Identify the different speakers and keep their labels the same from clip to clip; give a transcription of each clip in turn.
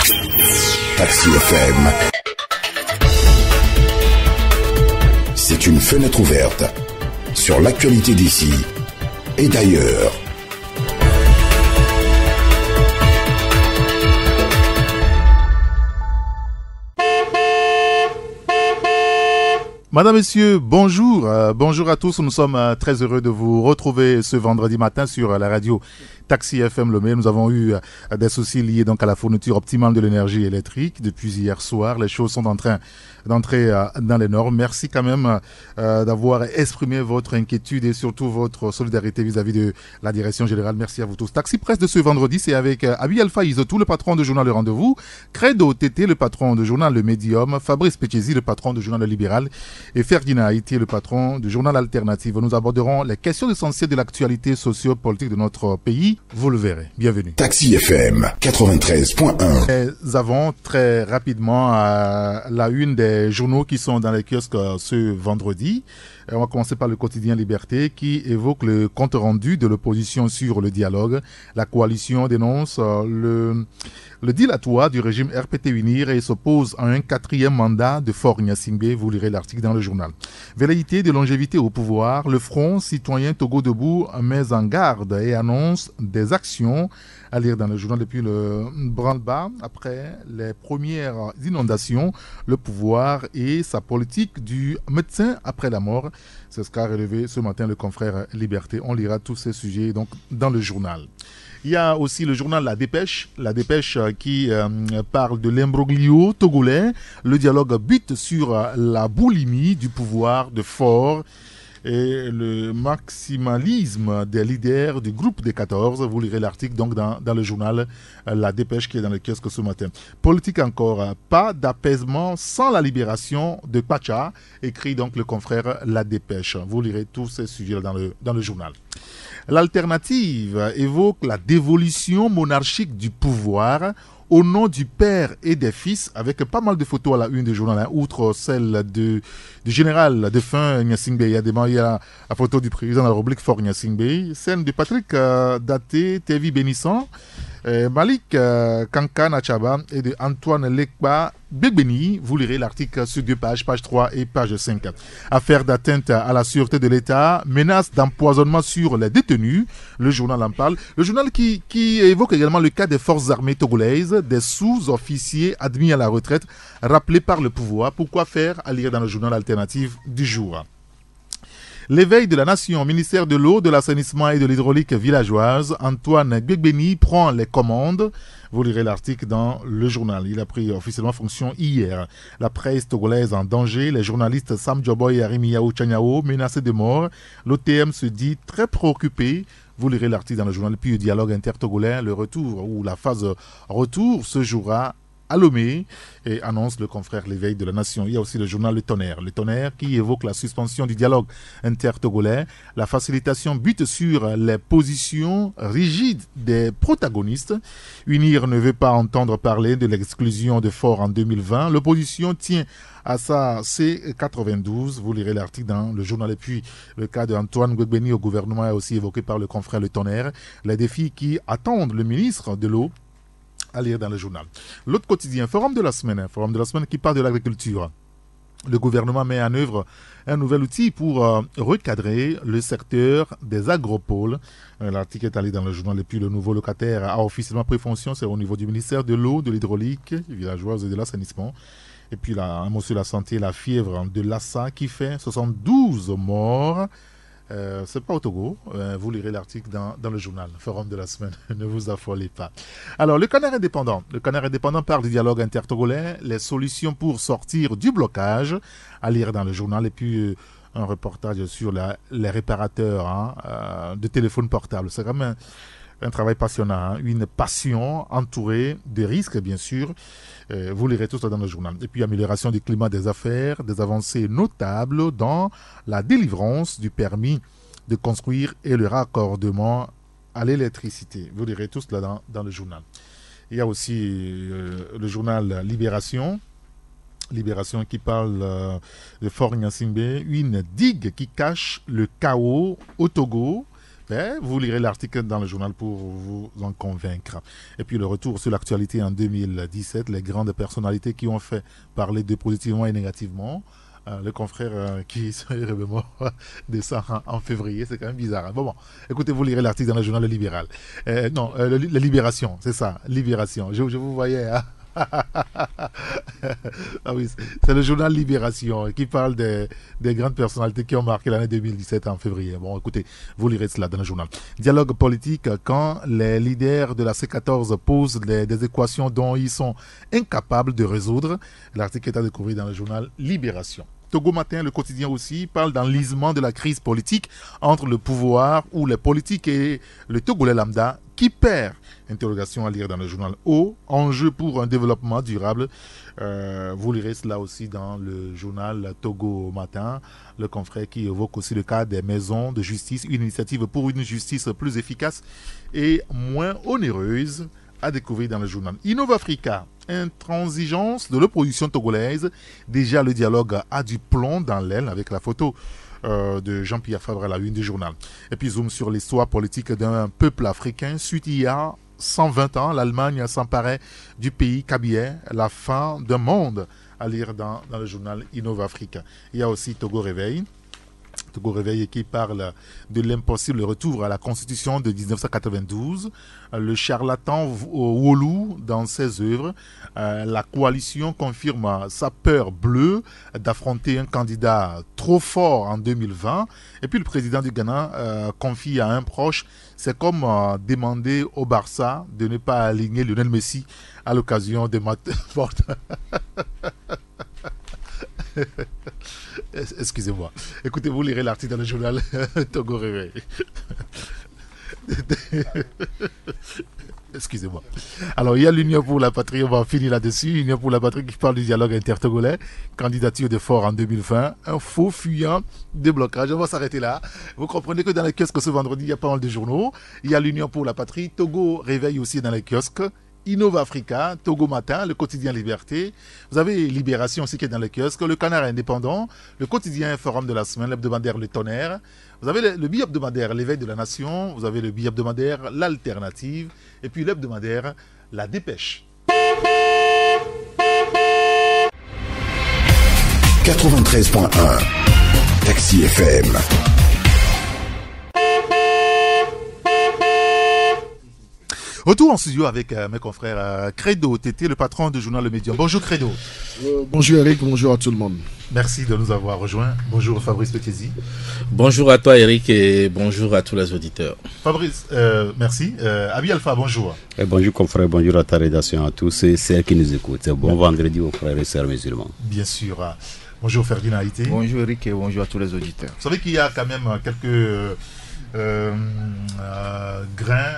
Speaker 1: Taxi FM. C'est une fenêtre ouverte sur l'actualité d'ici et d'ailleurs.
Speaker 2: Madame, Messieurs, bonjour. Bonjour à tous. Nous sommes très heureux de vous retrouver ce vendredi matin sur la radio Taxi FM Lomé. Nous avons eu des soucis liés donc à la fourniture optimale de l'énergie électrique depuis hier soir. Les choses sont en train d'entrer dans les normes. Merci quand même d'avoir exprimé votre inquiétude et surtout votre solidarité vis-à-vis de la direction générale. Merci à vous tous. Taxi Presse de ce vendredi, c'est avec Abi Alpha Isotou, le patron de journal Le Rendez-vous, Credo Tété, le patron de journal Le Médium, Fabrice Pechesi, le patron de journal Le Libéral et Ferdinand Haïti, le patron du journal Alternative. Nous aborderons les questions essentielles de l'actualité socio-politique de notre pays. Vous le verrez. Bienvenue.
Speaker 1: Taxi FM 93.1.
Speaker 2: Nous avons très rapidement la une des journaux qui sont dans les kiosques ce vendredi. On va commencer par le quotidien Liberté qui évoque le compte-rendu de l'opposition sur le dialogue. La coalition dénonce le dilatoire du régime RPT Unir et s'oppose à un 4e mandat de Faure Gnassingbé. Vous lirez l'article dans le journal. Velléité de longévité au pouvoir, le Front citoyen Togo Debout met en garde et annonce des actions à lire dans le journal depuis le branle-bas. Après les premières inondations, le pouvoir et sa politique du médecin après la mort. C'est ce qu'a relevé ce matin le confrère Liberté. On lira tous ces sujets donc dans le journal. Il y a aussi le journal La Dépêche qui parle de l'imbroglio togolais. Le dialogue bute sur la boulimie du pouvoir de Faure et le maximalisme des leaders du groupe des 14. Vous lirez l'article donc dans le journal La Dépêche qui est dans le kiosque ce matin. Politique encore, pas d'apaisement sans la libération de Pacha, écrit donc le confrère La Dépêche. Vous lirez tous ces sujets dans le journal. L'Alternative évoque la dévolution monarchique du pouvoir au nom du père et des fils, avec pas mal de photos à la une du journal, outre celle du général défunt Gnassingbé. Il y a la photo du président de la République Faure Gnassingbé, scène de Patrick Daté, Tevi Bénisson, Malik Kankan Achaba et de Antoine Lekba Begbeni. Vous lirez l'article sur 2 pages, page 3 et page 5. Affaire d'atteinte à la sûreté de l'État, menace d'empoisonnement sur les détenus. Le journal en parle. Le journal qui évoque également le cas des forces armées togolaises, des sous-officiers admis à la retraite, rappelés par le pouvoir. Pourquoi faire à lire dans le journal Alternative du jour. L'éveil de la nation, ministère de l'eau, de l'assainissement et de l'hydraulique villageoise, Antoine Begbeni prend les commandes. Vous lirez l'article dans le journal. Il a pris officiellement fonction hier. La presse togolaise en danger. Les journalistes Sam Djoboy et Arimiao Chanyao menacés de mort. L'OTM se dit très préoccupé. Vous lirez l'article dans le journal. Puis le dialogue intertogolais, le retour ou la phase retour se jouera à Lomé et annonce le confrère L'éveil de la nation. Il y a aussi le journal Le Tonnerre qui évoque la suspension du dialogue intertogolais. La facilitation bute sur les positions rigides des protagonistes. Unir ne veut pas entendre parler de l'exclusion de Faure en 2020. L'opposition tient à sa C92. Vous lirez l'article dans le journal. Et puis le cas d'Antoine Begbeni au gouvernement est aussi évoqué par le confrère Le Tonnerre. Les défis qui attendent le ministre de l'eau à lire dans le journal. L'autre quotidien, Forum de la semaine qui parle de l'agriculture. Le gouvernement met en œuvre un nouvel outil pour recadrer le secteur des agropoles. L'article est allé dans le journal et puis le nouveau locataire a officiellement pris fonction, c'est au niveau du ministère de l'eau, de l'hydraulique, villageoise et de l'assainissement. Et puis là, un mot sur la santé, la fièvre de Lassa qui fait 72 morts. C'est pas au Togo. Vous lirez l'article dans le journal, Forum de la semaine. Ne vous affolez pas. Alors, le Canard indépendant. Le Canard indépendant parle du dialogue intertogolais, les solutions pour sortir du blocage, à lire dans le journal. Et puis, un reportage sur les réparateurs de téléphones portables. C'est quand même un travail passionnant, une passion entourée de risques, bien sûr. Vous lirez tout ça dans le journal. Et puis, amélioration du climat des affaires, des avancées notables dans la délivrance du permis de construire et le raccordement à l'électricité. Vous lirez tout cela dans le journal. Il y a aussi le journal Libération qui parle de Faure Gnassingbé, une digue qui cache le chaos au Togo. Ben, vous lirez l'article dans le journal pour vous en convaincre. Et puis le retour sur l'actualité en 2017, les grandes personnalités qui ont fait parler de positivement et négativement. Le confrère qui serait mort descend en février, c'est quand même bizarre. Hein. Bon, écoutez, vous lirez l'article dans le journal Le Libéral. La Libération, c'est ça, Libération. Je vous voyais. Hein. Ah oui, c'est le journal Libération qui parle des grandes personnalités qui ont marqué l'année 2017 en février. Bon, écoutez, vous lirez cela dans le journal. Dialogue politique quand les leaders de la C14 posent des équations dont ils sont incapables de résoudre. L'article est à découvrir dans le journal Libération. Togo Matin, le quotidien aussi, parle d'enlisement de la crise politique entre le pouvoir ou les politiques et le Togolais lambda qui perd. Interrogation à lire dans le journal O. Enjeu pour un développement durable. Vous lirez cela aussi dans le journal Togo Matin. Le confrère qui évoque aussi le cas des maisons de justice, une initiative pour une justice plus efficace et moins onéreuse. À découvrir dans le journal Innov-Africa, intransigeance de l'opposition togolaise. Déjà, le dialogue a du plomb dans l'aile avec la photo de Jean-Pierre Fabre à la une du journal. Et puis, zoom sur l'histoire politique d'un peuple africain. Suite il y a 120 ans, l'Allemagne s'emparait du pays kabylais, la fin d'un monde, à lire dans le journal Innov-Africa. Il y a aussi Togo Réveil. Togo Réveil qui parle de l'impossible retour à la Constitution de 1992. Le charlatan Wolu dans ses œuvres. La coalition confirme sa peur bleue d'affronter un candidat trop fort en 2020. Et puis le président du Ghana confie à un proche, c'est comme demander au Barça de ne pas aligner Lionel Messi à l'occasion des matchs. Excusez-moi. Écoutez, vous lirez l'article dans le journal Togo Réveil. Excusez-moi. Alors, il y a l'Union pour la Patrie, on va finir là-dessus. L'Union pour la Patrie qui parle du dialogue intertogolais. Candidature de Fort en 2020. Un faux fuyant déblocage. On va s'arrêter là. Vous comprenez que dans les kiosques ce vendredi, il y a pas mal de journaux. Il y a l'Union pour la Patrie. Togo Réveil aussi dans les kiosques. Innov-Africa, Togo Matin, le quotidien Liberté. Vous avez Libération aussi qui est dans le kiosque, le Canard Indépendant, le quotidien Forum de la semaine, l'hebdomadaire Le Tonnerre. Vous avez le bi-hebdomadaire L'éveil de la nation, vous avez le bi-hebdomadaire L'Alternative, et puis l'hebdomadaire La Dépêche.
Speaker 1: 93.1 Taxi FM.
Speaker 2: Retour en studio avec mes confrères Credo Tété, le patron du journal Le Médium. Bonjour Credo.
Speaker 3: Bonjour Eric, bonjour à tout le monde.
Speaker 2: Merci de nous avoir rejoints. Bonjour Fabrice Petiesi.
Speaker 4: Bonjour à toi Eric et bonjour à tous les auditeurs.
Speaker 2: Fabrice, merci. Abi Alpha, bonjour.
Speaker 5: Et bonjour confrère, bonjour à ta rédaction, à tous et ceux qui nous écoutent. Bon vendredi aux frères et sœurs musulmans.
Speaker 2: Bien sûr. Bonjour Ferdinand Haïté.
Speaker 6: Bonjour Eric et bonjour à tous les auditeurs.
Speaker 2: Vous savez qu'il y a quand même quelques grains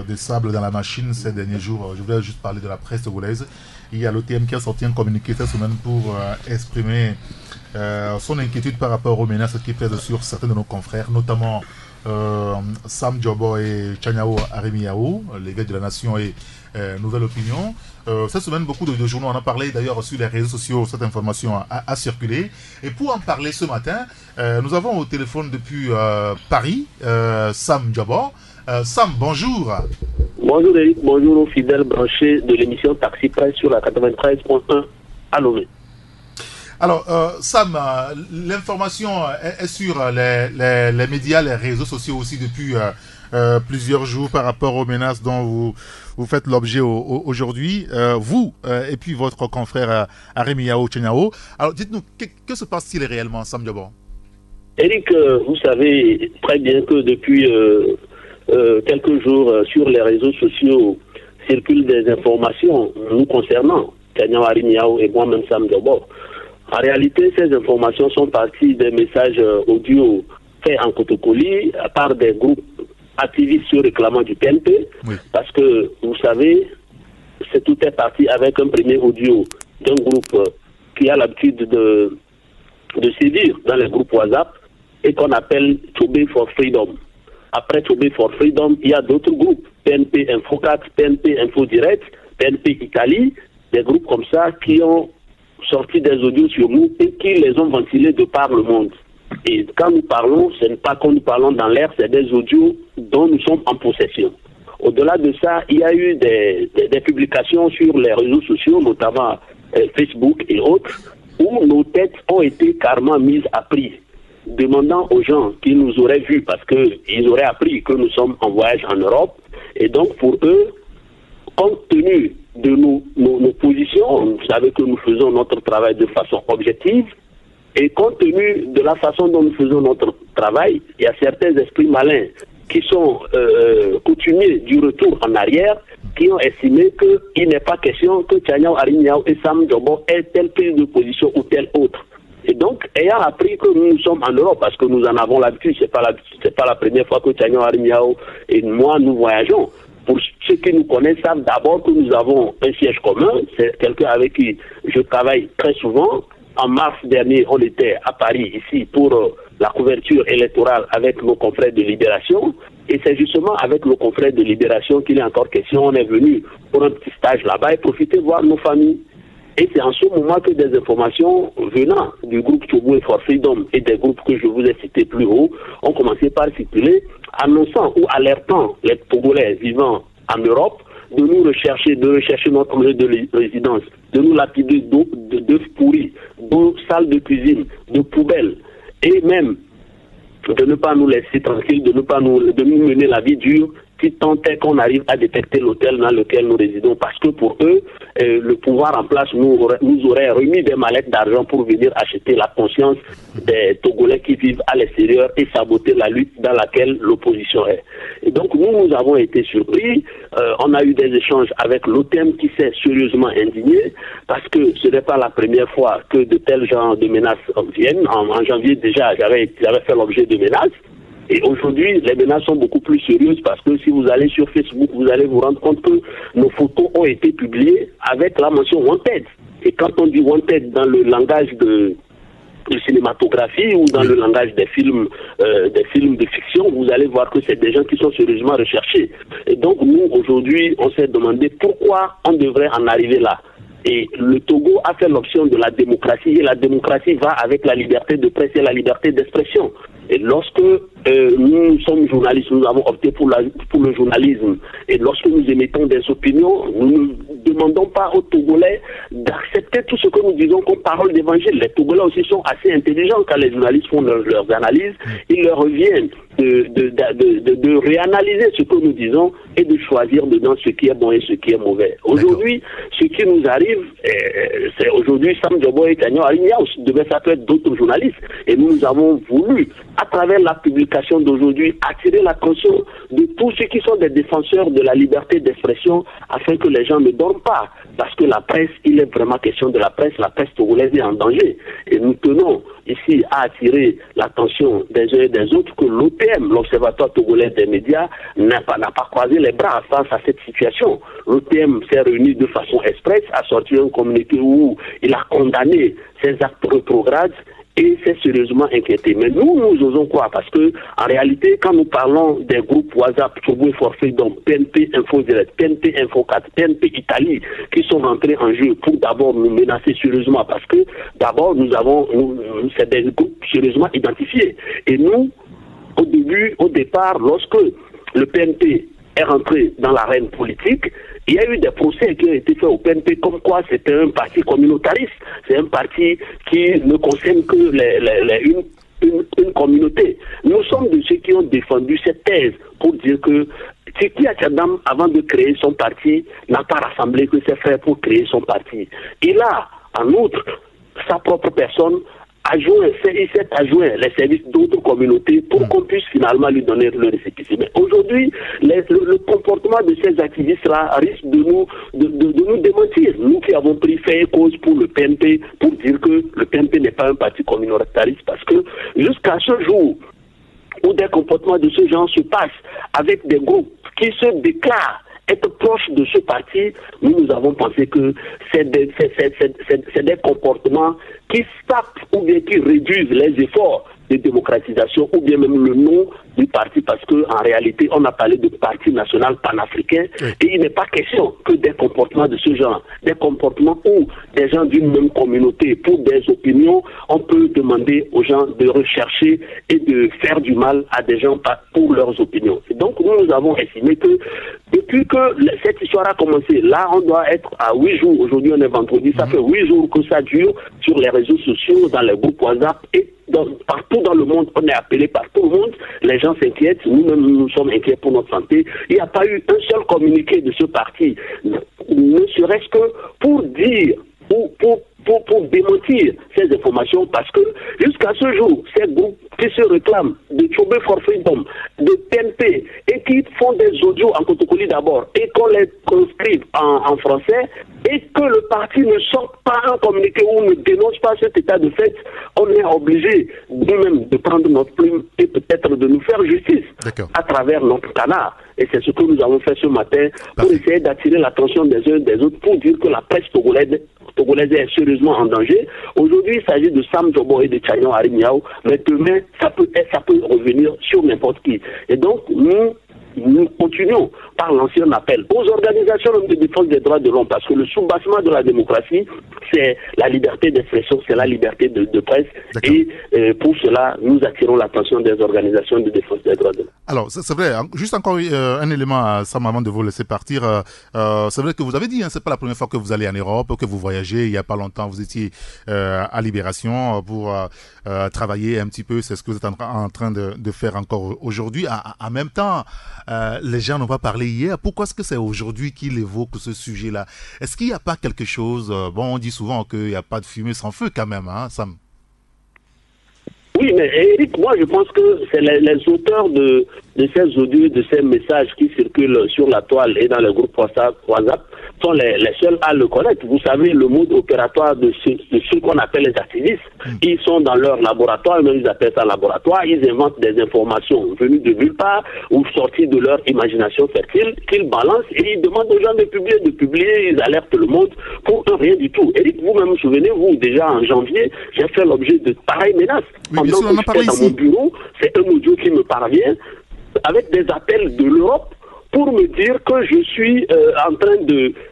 Speaker 2: de sable dans la machine ces derniers jours. Je voulais juste parler de la presse togolaise. Il y a l'OTM qui a sorti un communiqué cette semaine pour exprimer son inquiétude par rapport aux menaces qui pèsent sur certains de nos confrères, notamment Sam Djobo et Chanyao Arimiao, l'évêque de la nation et Nouvelle Opinion. Cette semaine, beaucoup de journaux en ont parlé, d'ailleurs sur les réseaux sociaux, cette information a circulé. Et pour en parler ce matin, nous avons au téléphone depuis Paris, Sam Djobo. Sam, bonjour.
Speaker 7: Bonjour Eric, bonjour aux fidèles branchés de l'émission Taxi Presse sur la 93.1 à Lomé.
Speaker 2: Alors, Sam, l'information est sur les médias, les réseaux sociaux aussi depuis plusieurs jours par rapport aux menaces dont vous faites l'objet aujourd'hui, vous et puis votre confrère Arimiao Chanyao. Alors, dites-nous, que se passe-t-il réellement, Sam Djobo?
Speaker 7: Eric, vous savez très bien que depuis quelques jours sur les réseaux sociaux circulent des informations nous concernant, Chanyao Arimiao et moi-même Sam Djobo. En réalité, ces informations sont parties des messages audio faits en Kotokoli par des groupes activistes sur réclamant du PNP, oui. Parce que, vous savez, tout est parti avec un premier audio d'un groupe qui a l'habitude de sévir dans les groupes WhatsApp et qu'on appelle Tchobé for Freedom. Après Tchobé for Freedom, il y a d'autres groupes, PNP Info 4, PNP Info Direct, PNP Italie, des groupes comme ça qui ont sorti des audios sur nous et qui les ont ventilés de par le monde. Et quand nous parlons, ce n'est pas quand nous parlons dans l'air, c'est des audios dont nous sommes en possession. Au-delà de ça, il y a eu des publications sur les réseaux sociaux, notamment Facebook et autres, où nos têtes ont été carrément mises à prix, demandant aux gens qui nous auraient vus, parce qu'ils auraient appris que nous sommes en voyage en Europe, et donc pour eux, compte tenu de nos positions, vous savez que nous faisons notre travail de façon objective, et compte tenu de la façon dont nous faisons notre travail, il y a certains esprits malins qui sont coutumiers du retour en arrière, qui ont estimé qu'il n'est pas question que Tchaniaou Arimiao et Sam Djobo aient telle prise de position ou telle autre. Et donc, ayant appris que nous sommes en Europe, parce que nous en avons l'habitude, c'est pas la première fois que Tchaniaou Arimiao et moi nous voyageons. Pour ceux qui nous connaissent savent d'abord que nous avons un siège commun, c'est quelqu'un avec qui je travaille très souvent. En mars dernier, on était à Paris, ici, pour la couverture électorale avec nos confrères de Libération. Et c'est justement avec nos confrères de Libération qu'il est encore question. On est venu pour un petit stage là-bas et profiter de voir nos familles. Et c'est en ce moment que des informations venant du groupe Togo et For Freedom et des groupes que je vous ai cités plus haut ont commencé par circuler, annonçant ou alertant les Togolais vivant en Europe de nous rechercher, notre lieu de résidence, de nous lapider d'œufs pourris, d'eau sale de cuisine, de poubelles, et même de ne pas nous laisser tranquilles, de nous mener la vie dure, si tant est qu'on arrive à détecter l'hôtel dans lequel nous résidons, parce que pour eux, le pouvoir en place nous aurait remis des mallettes d'argent pour venir acheter la conscience des Togolais qui vivent à l'extérieur et saboter la lutte dans laquelle l'opposition est. Et donc nous avons été surpris, on a eu des échanges avec l'OTEM qui s'est sérieusement indigné, parce que ce n'est pas la première fois que de tels genres de menaces viennent. En janvier déjà, j'avais fait l'objet de menaces. Et aujourd'hui, les menaces sont beaucoup plus sérieuses parce que si vous allez sur Facebook, vous allez vous rendre compte que nos photos ont été publiées avec la mention Wanted. Et quand on dit Wanted dans le langage de cinématographie ou dans le langage des films de fiction, vous allez voir que c'est des gens qui sont sérieusement recherchés. Et donc nous, aujourd'hui, on s'est demandé pourquoi on devrait en arriver là. Et le Togo a fait l'option de la démocratie, et la démocratie va avec la liberté de presse et la liberté d'expression. Et lorsque nous sommes journalistes, nous avons opté pour le journalisme, et lorsque nous émettons des opinions, nous ne demandons pas aux Togolais d'accepter tout ce que nous disons comme parole d'évangile. Les Togolais aussi sont assez intelligents quand les journalistes font leurs analyses. Il leur revient de réanalyser ce que nous disons et de choisir dedans ce qui est bon et ce qui est mauvais. Aujourd'hui, ce qui nous arrive, c'est aujourd'hui Sam Djobo et Tchaniaou Arimiao. Demain, ça peut être d'autres journalistes. Et nous avons voulu, à travers la publication d'aujourd'hui, attirer l'attention de tous ceux qui sont des défenseurs de la liberté d'expression afin que les gens ne dorment pas. Parce que la presse, il est vraiment question de la presse togolaise est en danger. Et nous tenons ici à attirer l'attention des uns et des autres que l'OTM, l'Observatoire togolais des médias, n'a pas croisé les bras face à cette situation. L'OTM s'est réuni de façon express, a sorti un communiqué où il a condamné ces actes rétrogrades et s'est sérieusement inquiété. Mais nous osons quoi? Parce que en réalité, quand nous parlons des groupes WhatsApp, Togo et For Freedom, PNP Info Direct, PNP Info 4, PNP Italie, qui sont rentrés en jeu pour d'abord nous menacer sérieusement, parce que d'abord c'est des groupes sérieusement identifiés. Et nous, au départ, lorsque le PNP est rentré dans l'arène politique, il y a eu des procès qui ont été faits au PNP comme quoi c'était un parti communautariste, c'est un parti qui ne concerne que une communauté. Nous sommes de ceux qui ont défendu cette thèse pour dire que Tiki Achadam, avant de créer son parti, n'a pas rassemblé que ses frères pour créer son parti. Et là, en outre, sa propre personne il s'est adjoint les services d'autres communautés pour qu'on puisse finalement lui donner le récépissé. Mais aujourd'hui, le comportement de ces activistes-là risque de nous démentir. Nous qui avons pris fait cause pour le PNP, pour dire que le PNP n'est pas un parti communautariste, parce que jusqu'à ce jour où des comportements de ce genre se passent avec des groupes qui se déclarent être proches de ce parti, nous avons pensé que c'est des comportements qui sapent ou bien qui réduisent les efforts de démocratisation ou bien même le nom du parti, parce qu'en réalité, on a parlé de parti national panafricain et il n'est pas question que des comportements de ce genre, des comportements où des gens d'une même communauté, pour des opinions, on peut demander aux gens de rechercher et de faire du mal à des gens pour leurs opinions. Et donc, nous avons estimé que depuis que cette histoire a commencé, là, on doit être à 8 jours. Aujourd'hui, on est vendredi, ça fait 8 jours que ça dure sur les réseaux sociaux, dans les groupes WhatsApp et partout dans le monde. On est appelé par tout le monde. Les gens s'inquiètent. Nous-mêmes, nous sommes inquiets pour notre santé. Il n'y a pas eu un seul communiqué de ce parti, ne serait-ce que pour dire ou pour démentir ces informations, parce que jusqu'à ce jour, ces groupes qui se réclament de Tchobé for Freedom, de PNP, et qui font des audios en Kotokoli d'abord, et qu'on les conscrive en français, et que le parti ne sorte pas un communiqué ou ne dénonce pas cet état de fait, on est obligé nous-mêmes de prendre notre plume et peut-être de nous faire justice à travers notre canard. Et c'est ce que nous avons fait ce matin pour essayer d'attirer l'attention des uns des autres, pour dire que la presse togolaise est sérieusement en danger. Aujourd'hui, il s'agit de Sam Djobo et de Tchagnon Harimiao, mais demain, ça peut revenir sur n'importe qui. Et donc, nous continuons par l'ancien appel aux organisations de défense des droits de l'homme, parce que le soubassement de la démocratie, c'est la liberté d'expression, c'est la liberté de presse. Et pour cela, nous attirons l'attention des organisations de défense des droits de l'homme.
Speaker 2: Alors, c'est vrai, juste encore un élément, Sam, avant de vous laisser partir. C'est vrai que vous avez dit, c'est pas la première fois que vous allez en Europe, que vous voyagez. Il y a pas longtemps, vous étiez à Libération pour travailler un petit peu. C'est ce que vous êtes en train de faire encore aujourd'hui. En même temps, les gens n'ont pas parlé hier. Pourquoi est-ce que c'est aujourd'hui qu'il évoque ce sujet-là? Est-ce qu'il n'y a pas quelque chose... on dit souvent qu'il n'y a pas de fumée sans feu quand même, hein, Sam?
Speaker 7: Oui, mais Eric, moi je pense que c'est les auteurs de ces audios, de ces messages qui circulent sur la toile et dans le groupe WhatsApp sont les seuls à le connaître. Vous savez, le mode opératoire de ceux qu'on appelle les activistes, ils sont dans leur laboratoire, même ils appellent ça laboratoire, ils inventent des informations venues de nulle part ou sorties de leur imagination fertile qu'ils balancent et ils demandent aux gens de publier, ils alertent le monde pour rien du tout. Eric, vous-même, souvenez-vous, déjà en janvier, j'ai fait l'objet de pareilles menaces.
Speaker 2: Oui, bien sûr, on en parle
Speaker 7: dans
Speaker 2: ici.
Speaker 7: Mon bureau, c'est un audio qui me parvient avec des appels de l'Europe pour me dire que je suis en train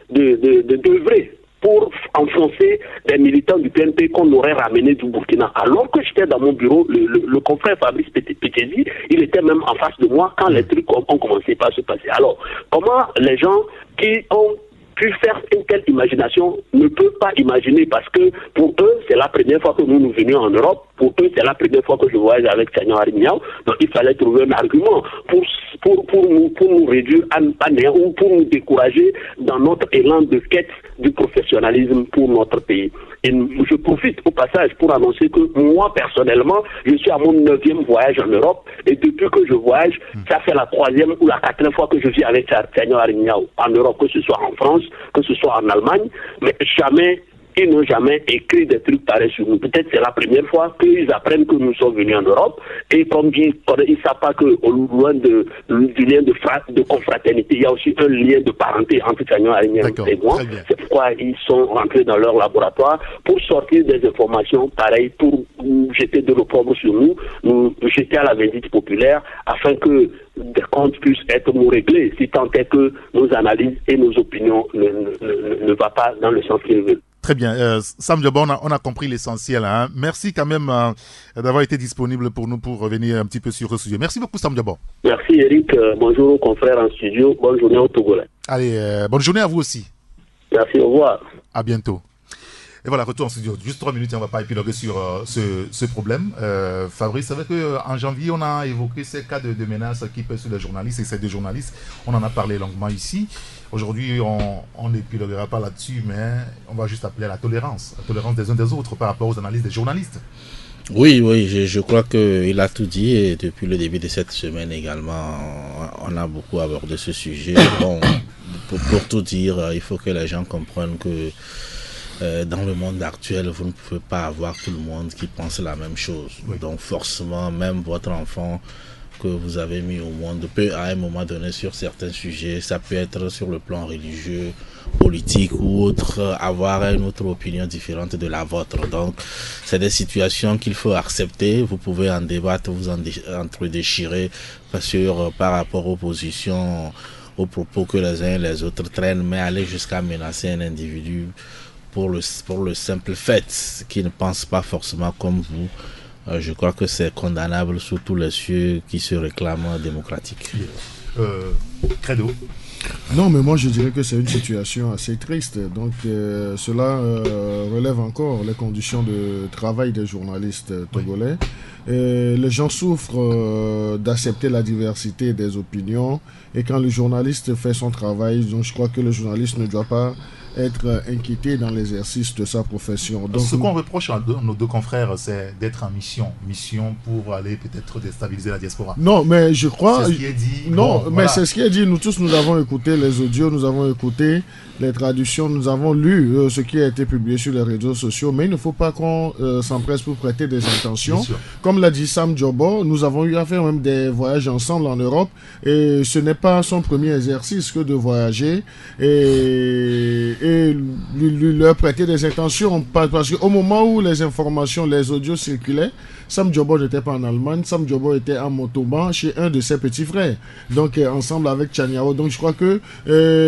Speaker 7: d'œuvrer pour enfoncer des militants du PNP qu'on aurait ramenés du Burkina. Alors que j'étais dans mon bureau, le confrère Fabrice Pétézi, il était même en face de moi quand les trucs ont commencé à se passer. Alors, comment les gens qui ont pu faire une telle imagination ne peuvent pas imaginer, parce que pour eux, c'est la première fois que nous venions en Europe, pour eux, c'est la première fois que je voyage avec Tchagnon Harimiao, donc il fallait trouver un argument pour nous réduire à néant ou pour nous décourager dans notre élan de quête du professionnalisme pour notre pays. Et je profite au passage pour annoncer que moi, personnellement, je suis à mon 9e voyage en Europe, et depuis que je voyage, ça fait la 3e ou la 4e fois que je vis avec Tchagnon Harimiao en Europe, que ce soit en France, que ce soit en Allemagne, mais jamais, ils n'ont jamais écrit des trucs pareils sur nous. Peut-être c'est la première fois qu'ils apprennent que nous sommes venus en Europe, et comme ils ne savent pas qu'au loin du lien de confraternité, il y a aussi un lien de parenté entre Tchagnon Harimiao et moi. C'est pourquoi ils sont rentrés dans leur laboratoire pour sortir des informations pareilles, pour jeter de l'opprobre sur nous jeter à la vindicte populaire, afin que des comptes puissent être nous réglés, si tant est que nos analyses et nos opinions ne vont pas dans le sens qu'ils veulent.
Speaker 2: Très bien. Sam Djobo, on a compris l'essentiel. Hein. Merci quand même d'avoir été disponible pour nous pour revenir un petit peu sur ce sujet. Merci beaucoup, Sam Djobo.
Speaker 7: Merci, Eric. Bonjour aux confrères en studio. Bonne journée au Togolais.
Speaker 2: Allez, bonne journée à vous aussi.
Speaker 7: Merci, au revoir.
Speaker 2: À bientôt. Et voilà, retour en studio. Juste 3 minutes et on ne va pas épiloguer sur ce problème. Fabrice, c'est vrai qu'en janvier, on a évoqué ces cas de menaces qui pèsent sur les journalistes et ces 2 journalistes. On en a parlé longuement ici. Aujourd'hui, on n'épiloguera pas là-dessus, mais on va juste appeler à la tolérance des uns des autres par rapport aux analyses des journalistes.
Speaker 4: Oui, je crois qu'il a tout dit, et depuis le début de cette semaine également, on a beaucoup abordé ce sujet. Bon, pour tout dire, il faut que les gens comprennent que dans le monde actuel, vous ne pouvez pas avoir tout le monde qui pense la même chose. Oui. Donc forcément, même votre enfant que vous avez mis au monde peut à un moment donné sur certains sujets, ça peut être sur le plan religieux, politique ou autre, avoir une autre opinion différente de la vôtre. Donc c'est des situations qu'il faut accepter. Vous pouvez en débattre, vous entre-déchirer par rapport aux positions, aux propos que les uns et les autres traînent, mais aller jusqu'à menacer un individu pour le simple fait qu'il ne pense pas forcément comme vous, je crois que c'est condamnable sous tous les cieux qui se réclament démocratiques.
Speaker 2: Credo.
Speaker 3: Non, mais moi je dirais que c'est une situation assez triste. Donc cela relève encore les conditions de travail des journalistes togolais. Les gens souffrent d'accepter la diversité des opinions, et quand le journaliste fait son travail, donc je crois que le journaliste ne doit pas être inquiété dans l'exercice de sa profession. Donc,
Speaker 2: ce qu'on reproche à nos deux confrères, c'est d'être en mission pour aller peut-être déstabiliser la diaspora.
Speaker 3: Non, mais je crois...
Speaker 2: C'est ce qui est dit.
Speaker 3: Non,
Speaker 2: bon,
Speaker 3: mais
Speaker 2: voilà.
Speaker 3: c'est ce qui est dit. Nous tous, nous avons écouté les audios, nous avons écouté les traductions, nous avons lu ce qui a été publié sur les réseaux sociaux, mais il ne faut pas qu'on s'empresse pour prêter des intentions. Comme l'a dit Sam Djobo, nous avons eu à faire même des voyages ensemble en Europe, et ce n'est pas son premier exercice que de voyager et leur prêter des intentions, parce qu'au moment où les informations, les audios circulaient, Sam Djobo n'était pas en Allemagne, Sam Djobo était en Montauban chez un de ses petits frères, donc ensemble avec Tchaniao. Donc je crois que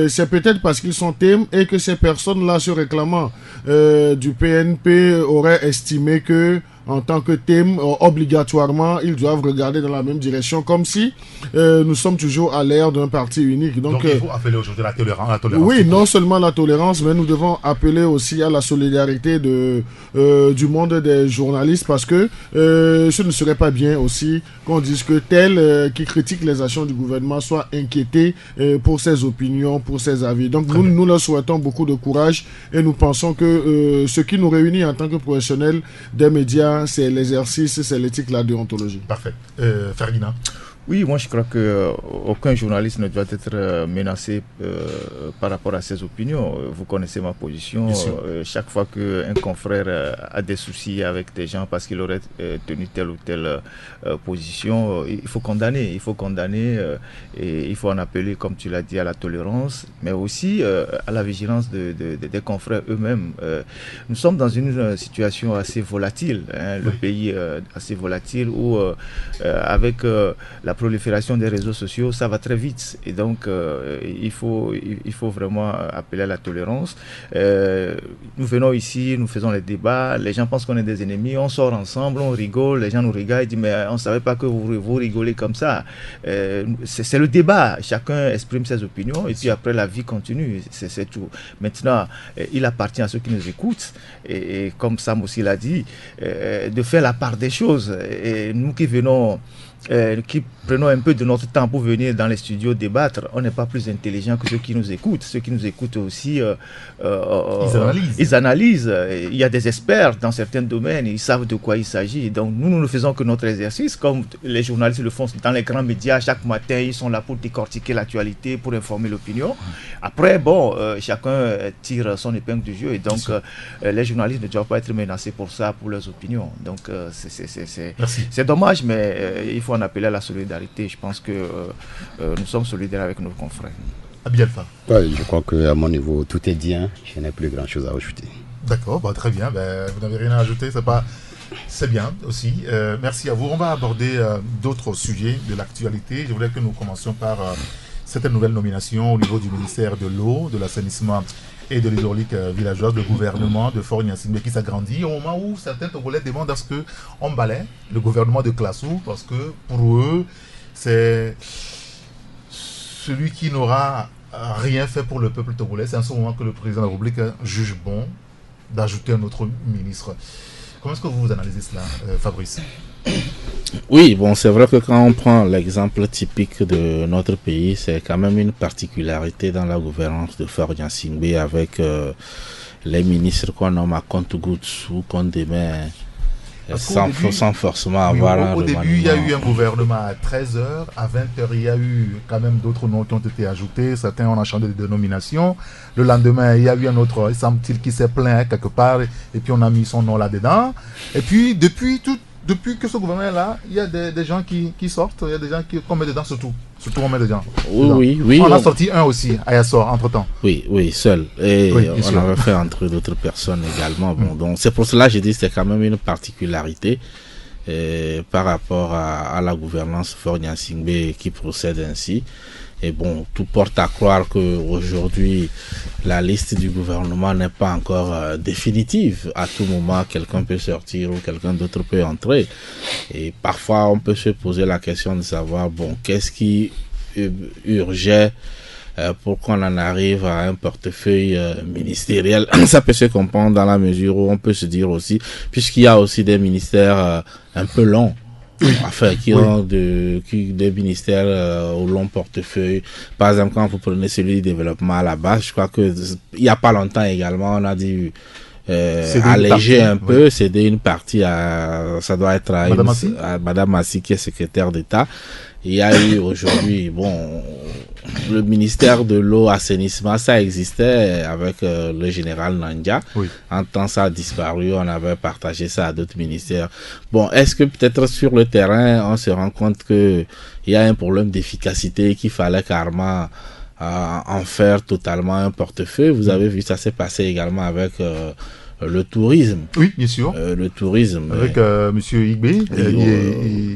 Speaker 3: c'est peut-être parce qu'ils sont thèmes et que ces personnes-là se réclamant du PNP auraient estimé que en tant que thème, obligatoirement, ils doivent regarder dans la même direction, comme si nous sommes toujours à l'ère d'un parti unique. Donc
Speaker 2: il faut appeler aujourd'hui la tolérance.
Speaker 3: Oui, non seulement la tolérance, mais nous devons appeler aussi à la solidarité du monde des journalistes, parce que ce ne serait pas bien aussi qu'on dise que tel qui critique les actions du gouvernement soit inquiété pour ses opinions, pour ses avis. Donc nous leur souhaitons beaucoup de courage, et nous pensons que ce qui nous réunit en tant que professionnels des médias, c'est l'exercice, c'est l'éthique, la déontologie.
Speaker 2: Parfait. Ferdinand.
Speaker 6: Oui, moi je crois que aucun journaliste ne doit être menacé par rapport à ses opinions. Vous connaissez ma position. Chaque fois qu'un confrère a des soucis avec des gens parce qu'il aurait tenu telle ou telle position, il faut condamner. Il faut condamner et il faut en appeler, comme tu l'as dit, à la tolérance, mais aussi à la vigilance des confrères eux-mêmes. Nous sommes dans une situation assez volatile, le pays assez volatile, où avec la prolifération des réseaux sociaux, ça va très vite, et donc il faut vraiment appeler à la tolérance. Nous venons ici, nous faisons les débats, les gens pensent qu'on est des ennemis, on sort ensemble, on rigole, les gens nous regardent, ils disent mais on ne savait pas que vous rigolez comme ça. C'est le débat, chacun exprime ses opinions, et puis après la vie continue, c'est tout. Maintenant, il appartient à ceux qui nous écoutent, et comme Sam aussi l'a dit, de faire la part des choses. Et nous qui venons, qui prenons un peu de notre temps pour venir dans les studios débattre, on n'est pas plus intelligent que ceux qui nous écoutent. Ceux qui nous écoutent aussi, ils analysent. Il y a des experts dans certains domaines, ils savent de quoi il s'agit. Donc nous ne faisons que notre exercice, comme les journalistes le font dans les grands médias. Chaque matin, ils sont là pour décortiquer l'actualité, pour informer l'opinion. Après, bon, chacun tire son épingle du jeu, et donc les journalistes ne doivent pas être menacés pour ça, pour leurs opinions. Donc c'est dommage, mais il faut en appeler à la solidarité. Je pense que nous sommes solidaires avec nos confrères.
Speaker 2: Abielfa.
Speaker 5: Ouais, je crois qu'à mon niveau, tout est dit. Hein. Je n'ai plus grand chose à ajouter.
Speaker 2: D'accord, bah, très bien. Vous n'avez rien à ajouter, c'est bien aussi. Merci à vous. On va aborder d'autres sujets de l'actualité. Je voulais que nous commencions par cette nouvelle nomination au niveau du ministère de l'eau, de l'assainissement et de l'hydraulique villageoise, le gouvernement de Faure Gnassingbé qui s'agrandit au moment où certains Togolais demandent à ce qu'on balaie le gouvernement de Classou, parce que pour eux, c'est celui qui n'aura rien fait pour le peuple togolais. C'est en ce moment que le président de la République juge bon d'ajouter un autre ministre. Comment est-ce que vous analysez cela, Fabrice?
Speaker 4: Oui, bon, c'est vrai que quand on prend l'exemple typique de notre pays, c'est quand même une particularité dans la gouvernance de Faure Gnassingbé, avec les ministres qu'on nomme à compte-gouttes ou qu'on démet sans forcément avoir un
Speaker 2: remaniement. Au début, il y a eu un gouvernement à 13h, à 20h, il y a eu quand même d'autres noms qui ont été ajoutés. Certains on a changé de dénomination. Le lendemain, il y a eu un autre, il semble-t-il, qui s'est plaint quelque part, et puis on a mis son nom là-dedans. Et puis, depuis depuis que ce gouvernement est là, il y a des gens qui sortent, il y a des gens qu'on met dedans surtout on met dedans.
Speaker 4: Oui.
Speaker 2: On a sorti un aussi, à Yassor, entre-temps.
Speaker 4: Oui, seul. Et on avait fait entrer d'autres personnes également. Bon, donc c'est pour cela que j'ai dit que c'est quand même une particularité par rapport à la gouvernance Faure Gnassingbé qui procède ainsi. Et bon, tout porte à croire qu'aujourd'hui, la liste du gouvernement n'est pas encore définitive. À tout moment, quelqu'un peut sortir ou quelqu'un d'autre peut entrer. Et parfois, on peut se poser la question de savoir, bon, qu'est-ce qui urgeait pour qu'on en arrive à un portefeuille ministériel. Ça peut se comprendre dans la mesure où on peut se dire aussi, puisqu'il y a aussi des ministères un peu longs, enfin, qui ont des ministères au long portefeuille. Par exemple, quand vous prenez celui du développement à la base, je crois que il y a pas longtemps également, on a dit alléger un peu, céder une partie à, ça doit être à Madame Massi qui est secrétaire d'État. Il y a eu aujourd'hui, bon, le ministère de l'eau, assainissement, ça existait avec le général Nandia. En temps, ça a disparu, on avait partagé ça à d'autres ministères. Bon, est-ce que peut-être sur le terrain, on se rend compte que il y a un problème d'efficacité qu'il fallait carrément en faire totalement un portefeuille? Vous avez vu, ça s'est passé également avec le tourisme. Oui,
Speaker 2: bien sûr.
Speaker 4: Le tourisme.
Speaker 2: Avec monsieur Igbe,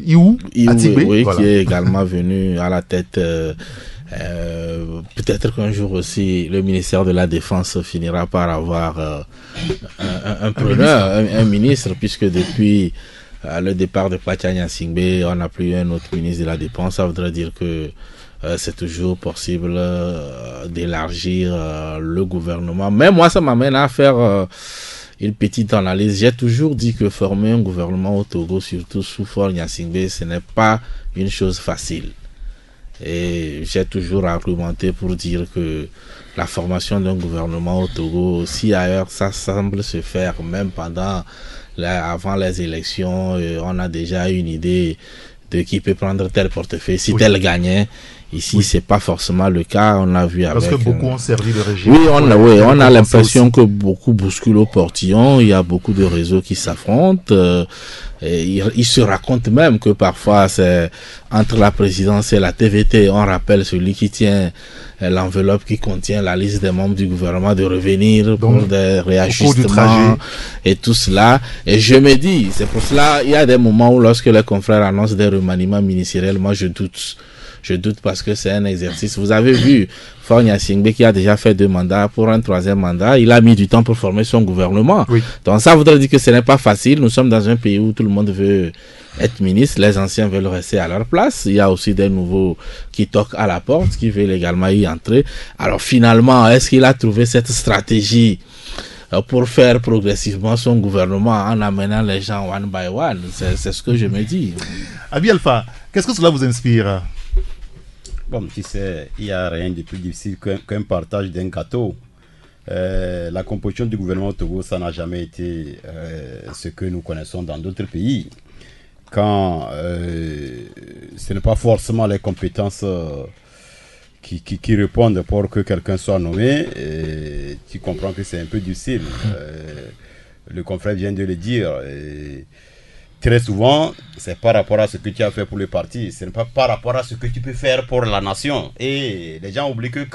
Speaker 2: Iou, Atibé,
Speaker 4: voilà, qui est également venu à la tête. Peut-être qu'un jour aussi, le ministère de la Défense finira par avoir un preneur, un ministre, puisque depuis le départ de Faure Gnassingbé, on n'a plus un autre ministre de la Défense. Ça voudrait dire que c'est toujours possible d'élargir le gouvernement. Mais moi, ça m'amène à faire une petite analyse. J'ai toujours dit que former un gouvernement au Togo, surtout sous Faure Gnassingbé, ce n'est pas une chose facile. Et j'ai toujours argumenté pour dire que la formation d'un gouvernement au Togo, si ailleurs ça semble se faire, même avant les élections, on a déjà une idée de qui peut prendre tel portefeuille, si tel gagnait. Ici, c'est pas forcément le cas. On a vu avec.
Speaker 2: Parce que beaucoup ont servi le régime.
Speaker 4: Oui, on a l'impression que beaucoup bousculent au portillon. Il y a beaucoup de réseaux qui s'affrontent. Ils se racontent même que parfois c'est entre la présidence et la TVT. On rappelle celui qui tient l'enveloppe qui contient la liste des membres du gouvernement de revenir pour des réajustements et tout cela. Et je me dis, c'est pour cela, il y a des moments où lorsque les confrères annoncent des remaniements ministériels, moi je doute. Je doute parce que c'est un exercice. Vous avez vu Faure Gnassingbé qui a déjà fait 2 mandats. Pour un 3e mandat, il a mis du temps pour former son gouvernement. Donc ça voudrait dire que ce n'est pas facile. Nous sommes dans un pays où tout le monde veut être ministre. Les anciens veulent rester à leur place. Il y a aussi des nouveaux qui toquent à la porte, qui veulent également y entrer. Alors finalement, est-ce qu'il a trouvé cette stratégie pour faire progressivement son gouvernement en amenant les gens one by one? C'est ce que je me dis.
Speaker 2: Abi Alpha, qu'est-ce que cela vous inspire?
Speaker 5: Bon, tu sais, il n'y a rien de plus difficile qu'un partage d'un gâteau. La composition du gouvernement au Togo, ça n'a jamais été ce que nous connaissons dans d'autres pays. Quand ce n'est pas forcément les compétences qui répondent pour que quelqu'un soit nommé, tu comprends que c'est un peu difficile. Le confrère vient de le dire. Très souvent, c'est par rapport à ce que tu as fait pour le parti, ce n'est pas par rapport à ce que tu peux faire pour la nation. Et les gens oublient que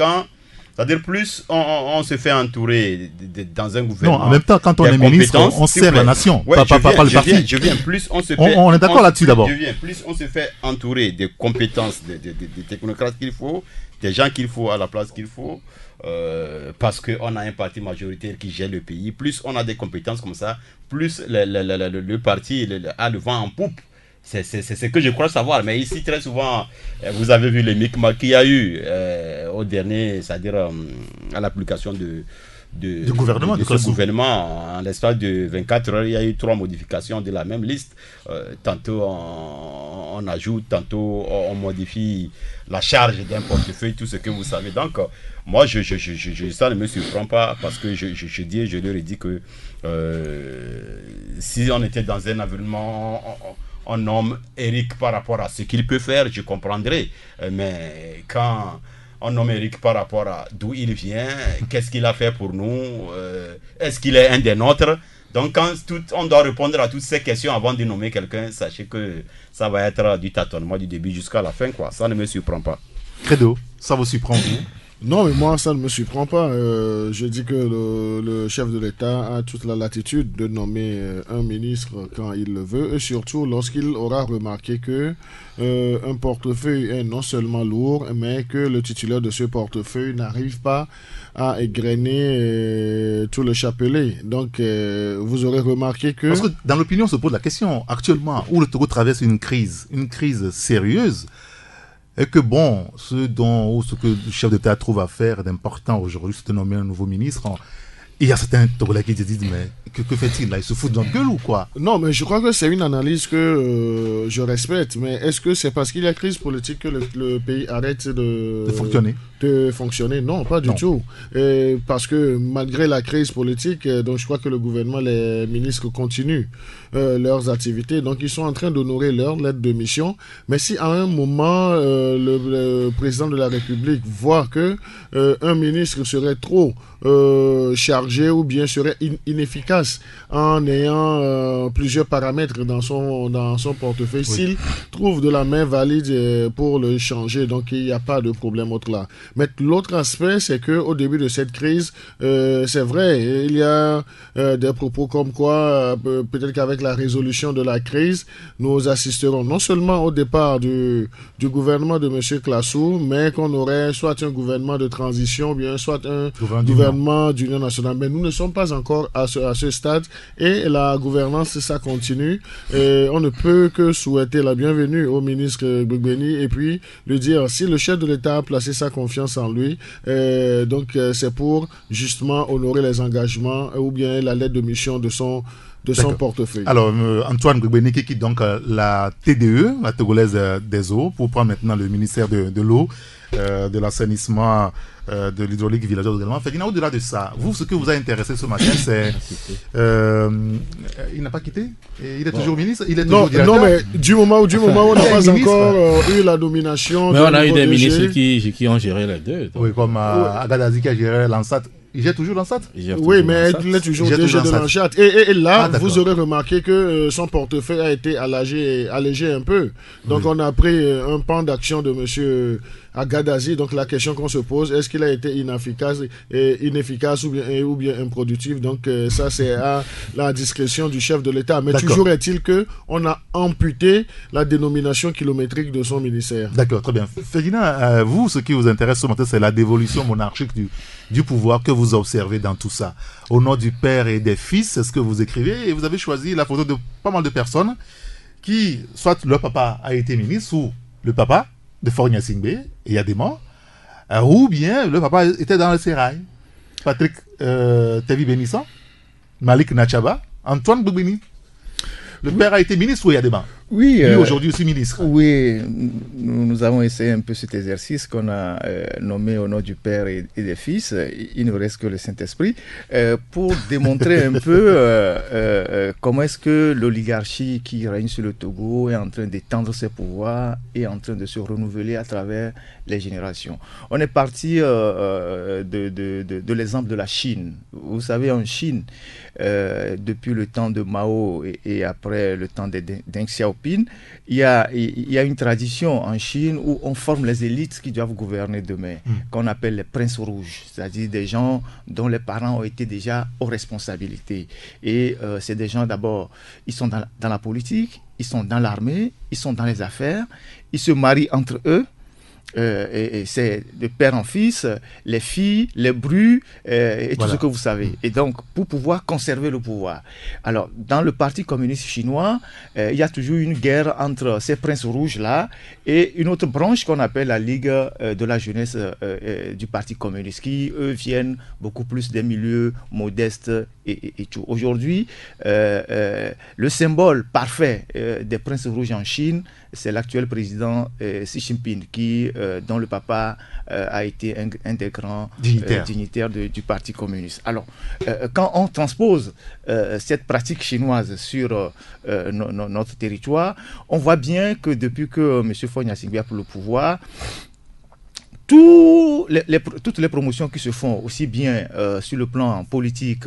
Speaker 5: c'est-à-dire plus on se fait entourer dans un gouvernement.
Speaker 2: Non, en même temps, quand on est ministre, on sert la nation, pas le parti.
Speaker 5: Je viens, plus on se fait...
Speaker 2: On est d'accord là-dessus d'abord.
Speaker 5: Plus on se fait entourer des compétences, des technocrates qu'il faut, des gens qu'il faut à la place qu'il faut, parce qu'on a un parti majoritaire qui gère le pays, plus on a des compétences comme ça, plus le parti a le vent en poupe. C'est ce que je crois savoir. Mais ici, très souvent, vous avez vu les micmacs qu'il y a eu au dernier, c'est-à-dire à l'application du gouvernement, de ce gouvernement. En l'espace de 24 heures, il y a eu 3 modifications de la même liste. Tantôt on ajoute, tantôt on modifie la charge d'un portefeuille, tout ce que vous savez. Donc, moi, ça ne me surprend pas parce que je leur ai dit que si on était dans un environnement... On nomme Eric par rapport à ce qu'il peut faire, je comprendrais. Mais quand on nomme Eric par rapport à d'où il vient, qu'est-ce qu'il a fait pour nous, est-ce qu'il est un des nôtres? Donc quand on doit répondre à toutes ces questions avant de nommer quelqu'un, sachez que ça va être du tâtonnement du début jusqu'à la fin, quoi. Ça ne me surprend pas.
Speaker 2: Credo, ça vous surprend vous?
Speaker 3: Non, mais moi, ça ne me surprend pas. Je dis que le chef de l'État a toute la latitude de nommer un ministre quand il le veut, et surtout lorsqu'il aura remarqué que un portefeuille est non seulement lourd, mais que le titulaire de ce portefeuille n'arrive pas à égrener tout le chapelet. Donc, vous aurez remarqué que...
Speaker 2: Parce que dans l'opinion, on se pose la question, actuellement, où le Togo traverse une crise sérieuse, et que bon, ce que le chef d'État trouve à faire d'important aujourd'hui, c'est de nommer un nouveau ministre. Il y a certains Togolais qui se disent, mais que fait-il là? Il se fout de notre gueule ou quoi?
Speaker 3: Non, mais je crois que c'est une analyse que je respecte. Mais est-ce que c'est parce qu'il y a crise politique que le pays arrête de fonctionner? Non, pas du tout. Parce que malgré la crise politique, donc je crois que le gouvernement, les ministres continuent leurs activités. Donc ils sont en train d'honorer leur lettre de mission. Mais si à un moment, le président de la République voit que un ministre serait trop chargé ou bien serait inefficace en ayant plusieurs paramètres dans son portefeuille, oui, s'il trouve de la main valide pour le changer, donc il n'y a pas de problème autre là. Mais l'autre aspect, c'est que au début de cette crise, c'est vrai, il y a des propos comme quoi peut-être qu'avec la résolution de la crise, nous assisterons non seulement au départ du gouvernement de M. Classou, mais qu'on aurait soit un gouvernement de transition, bien soit un gouvernement d'union nationale. Mais nous ne sommes pas encore à ce stade, et la gouvernance, ça continue. Et on ne peut que souhaiter la bienvenue au ministre Gbegbenny et puis lui dire, si le chef de l'État a placé sa confiance en lui, donc c'est pour justement honorer les engagements ou bien la lettre de mission de son portefeuille.
Speaker 2: Alors, Antoine Gbegbenny qui quitte donc la TDE, la Togolaise des eaux, pour prendre maintenant le ministère de l'eau, de l'assainissement, de l'hydraulique villageoise également. Ferdinand, au-delà de ça, vous, ce que vous a intéressé ce matin, c'est... il n'a pas quitté? Il est toujours ministre? Il est toujours directeur?
Speaker 3: Non, mais du moment où on n'a pas encore eu la nomination...
Speaker 4: Mais on a eu des ministres qui ont géré les deux. Donc.
Speaker 2: Oui, comme Agadazi qui a géré l'ANSAT. Il gère toujours l'ANSAT?
Speaker 3: Oui, mais il est toujours DG de l'ANSAT. Et là, vous aurez remarqué que son portefeuille a été allégé un peu. Donc, on a pris un pan d'action de M. Agadazi. Donc, la question qu'on se pose, est-ce qu'il a été inefficace ou bien improductif? Donc, ça, c'est à la discrétion du chef de l'État. Mais toujours est-il qu'on a amputé la dénomination kilométrique de son ministère.
Speaker 2: D'accord, très bien. Ferdinand, vous, ce qui vous intéresse ce matin, c'est la dévolution monarchique du pouvoir que vous observez dans tout ça. Au nom du père et des fils, c'est ce que vous écrivez, et vous avez choisi la photo de pas mal de personnes qui, soit leur papa a été ministre, ou le papa de Faure Gnassingbé, et il y a des morts, ou bien le papa était dans le sérail. Patrick Tevi Benissant, Malik Nachaba, Antoine Gbegbenny. Le père a été ministre ou il y a des morts?
Speaker 6: Oui.
Speaker 2: Lui, aujourd'hui aussi ministre.
Speaker 6: Oui, nous avons essayé un peu cet exercice qu'on a nommé au nom du Père et des Fils. Il ne reste que le Saint-Esprit pour démontrer un peu comment est-ce que l'oligarchie qui règne sur le Togo est en train d'étendre ses pouvoirs et en train de se renouveler à travers les générations. On est parti de l'exemple de la Chine. Vous savez, en Chine, depuis le temps de Mao et après le temps de Deng Xiaoping, il y a une tradition en Chine où on forme les élites qui doivent gouverner demain, qu'on appelle les princes rouges, c'est-à-dire des gens dont les parents ont été déjà aux responsabilités. Et c'est des gens, d'abord, ils sont dans la politique, ils sont dans l'armée, ils sont dans les affaires, ils se marient entre eux. Et c'est de père en fils, les filles, les brus et tout ce que vous savez. Et donc, pour pouvoir conserver le pouvoir. Alors, dans le Parti communiste chinois, il y a toujours une guerre entre ces princes rouges-là et une autre branche qu'on appelle la Ligue de la jeunesse du Parti communiste, qui, eux, viennent beaucoup plus des milieux modestes et tout. Aujourd'hui, le symbole parfait des princes rouges en Chine, c'est l'actuel président Xi Jinping, dont le papa a été un des grands dignitaires du Parti communiste. Alors, quand on transpose cette pratique chinoise sur notre territoire, on voit bien que depuis que M. Faure Gnassingbé a pris le pouvoir, toutes les promotions qui se font, aussi bien sur le plan politique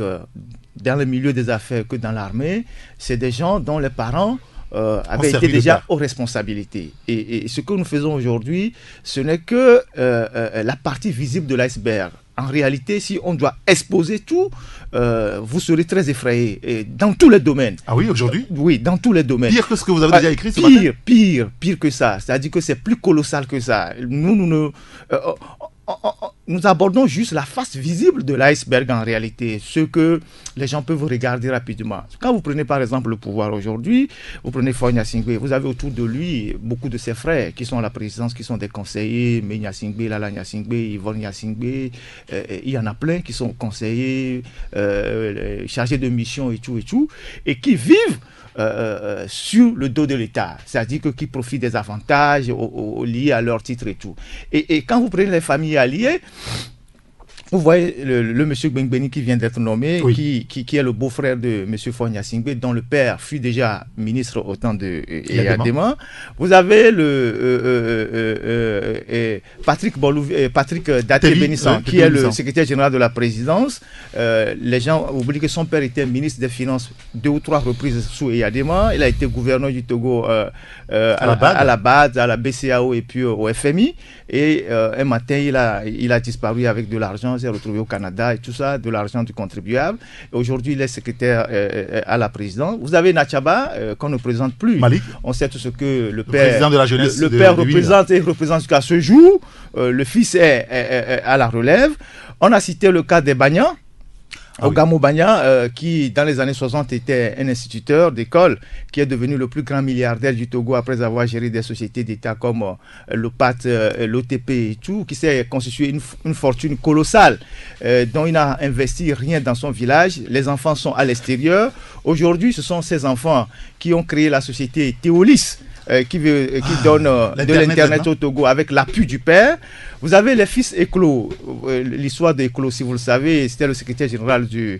Speaker 6: dans le milieu des affaires que dans l'armée, c'est des gens dont les parents avaient été déjà aux responsabilités. Et ce que nous faisons aujourd'hui, ce n'est que la partie visible de l'iceberg. En réalité, si on doit exposer tout, vous serez très effrayés dans tous les domaines.
Speaker 2: Ah oui, aujourd'hui?
Speaker 6: Oui, dans tous les domaines.
Speaker 2: Pire que ce que vous avez déjà écrit ce matin?
Speaker 6: Pire que ça. C'est-à-dire que c'est plus colossal que ça. Nous abordons juste la face visible de l'iceberg en réalité, ce que les gens peuvent regarder rapidement. Quand vous prenez par exemple le pouvoir aujourd'hui, vous prenez Faure Gnassingbé, vous avez autour de lui beaucoup de ses frères qui sont à la présidence, qui sont des conseillers, Mé Gnassingbé, Lala Gnassingbé, Yvonne Gnassingbé, il y en a plein qui sont conseillers, chargés de mission et tout, et qui vivent sur le dos de l'État, c'est-à-dire qui profitent des avantages liés à leur titre et tout. Et quand vous prenez les familles alliées, vous voyez le monsieur Gbengbeni qui vient d'être nommé, oui, qui est le beau-frère de monsieur Faure Gnassingbé, dont le père fut déjà ministre au temps de Eyadema. Vous avez Patrick Daté-Bénissan, qui est le secrétaire général de la présidence. Les gens oublient que son père était ministre des Finances 2 ou 3 reprises sous Eyadema. Il a été gouverneur du Togo à la BAD, à la BCAO et puis au FMI. Et un matin, il a disparu avec de l'argent, s'est retrouvé au Canada et tout ça, de l'argent du contribuable. Aujourd'hui, il est secrétaire à la présidence. Vous avez Natchaba, qu'on ne présente plus.
Speaker 2: Malik.
Speaker 6: On sait tout ce que le père,
Speaker 2: président de la jeunesse,
Speaker 6: le père représente jusqu'à ce jour. Le fils est à la relève. On a cité le cas des Bagnan. Ogamo Bagnan, qui dans les années 60 était un instituteur d'école, qui est devenu le plus grand milliardaire du Togo après avoir géré des sociétés d'État comme l'OPAT, l'OTP et tout, qui s'est constitué une fortune colossale, dont il n'a investi rien dans son village. Les enfants sont à l'extérieur. Aujourd'hui, ce sont ces enfants qui ont créé la société Théolis, qui donne de l'Internet au Togo avec l'appui du père. Vous avez les fils Eklo, l'histoire d'Eklo, si vous le savez, c'était le secrétaire général du...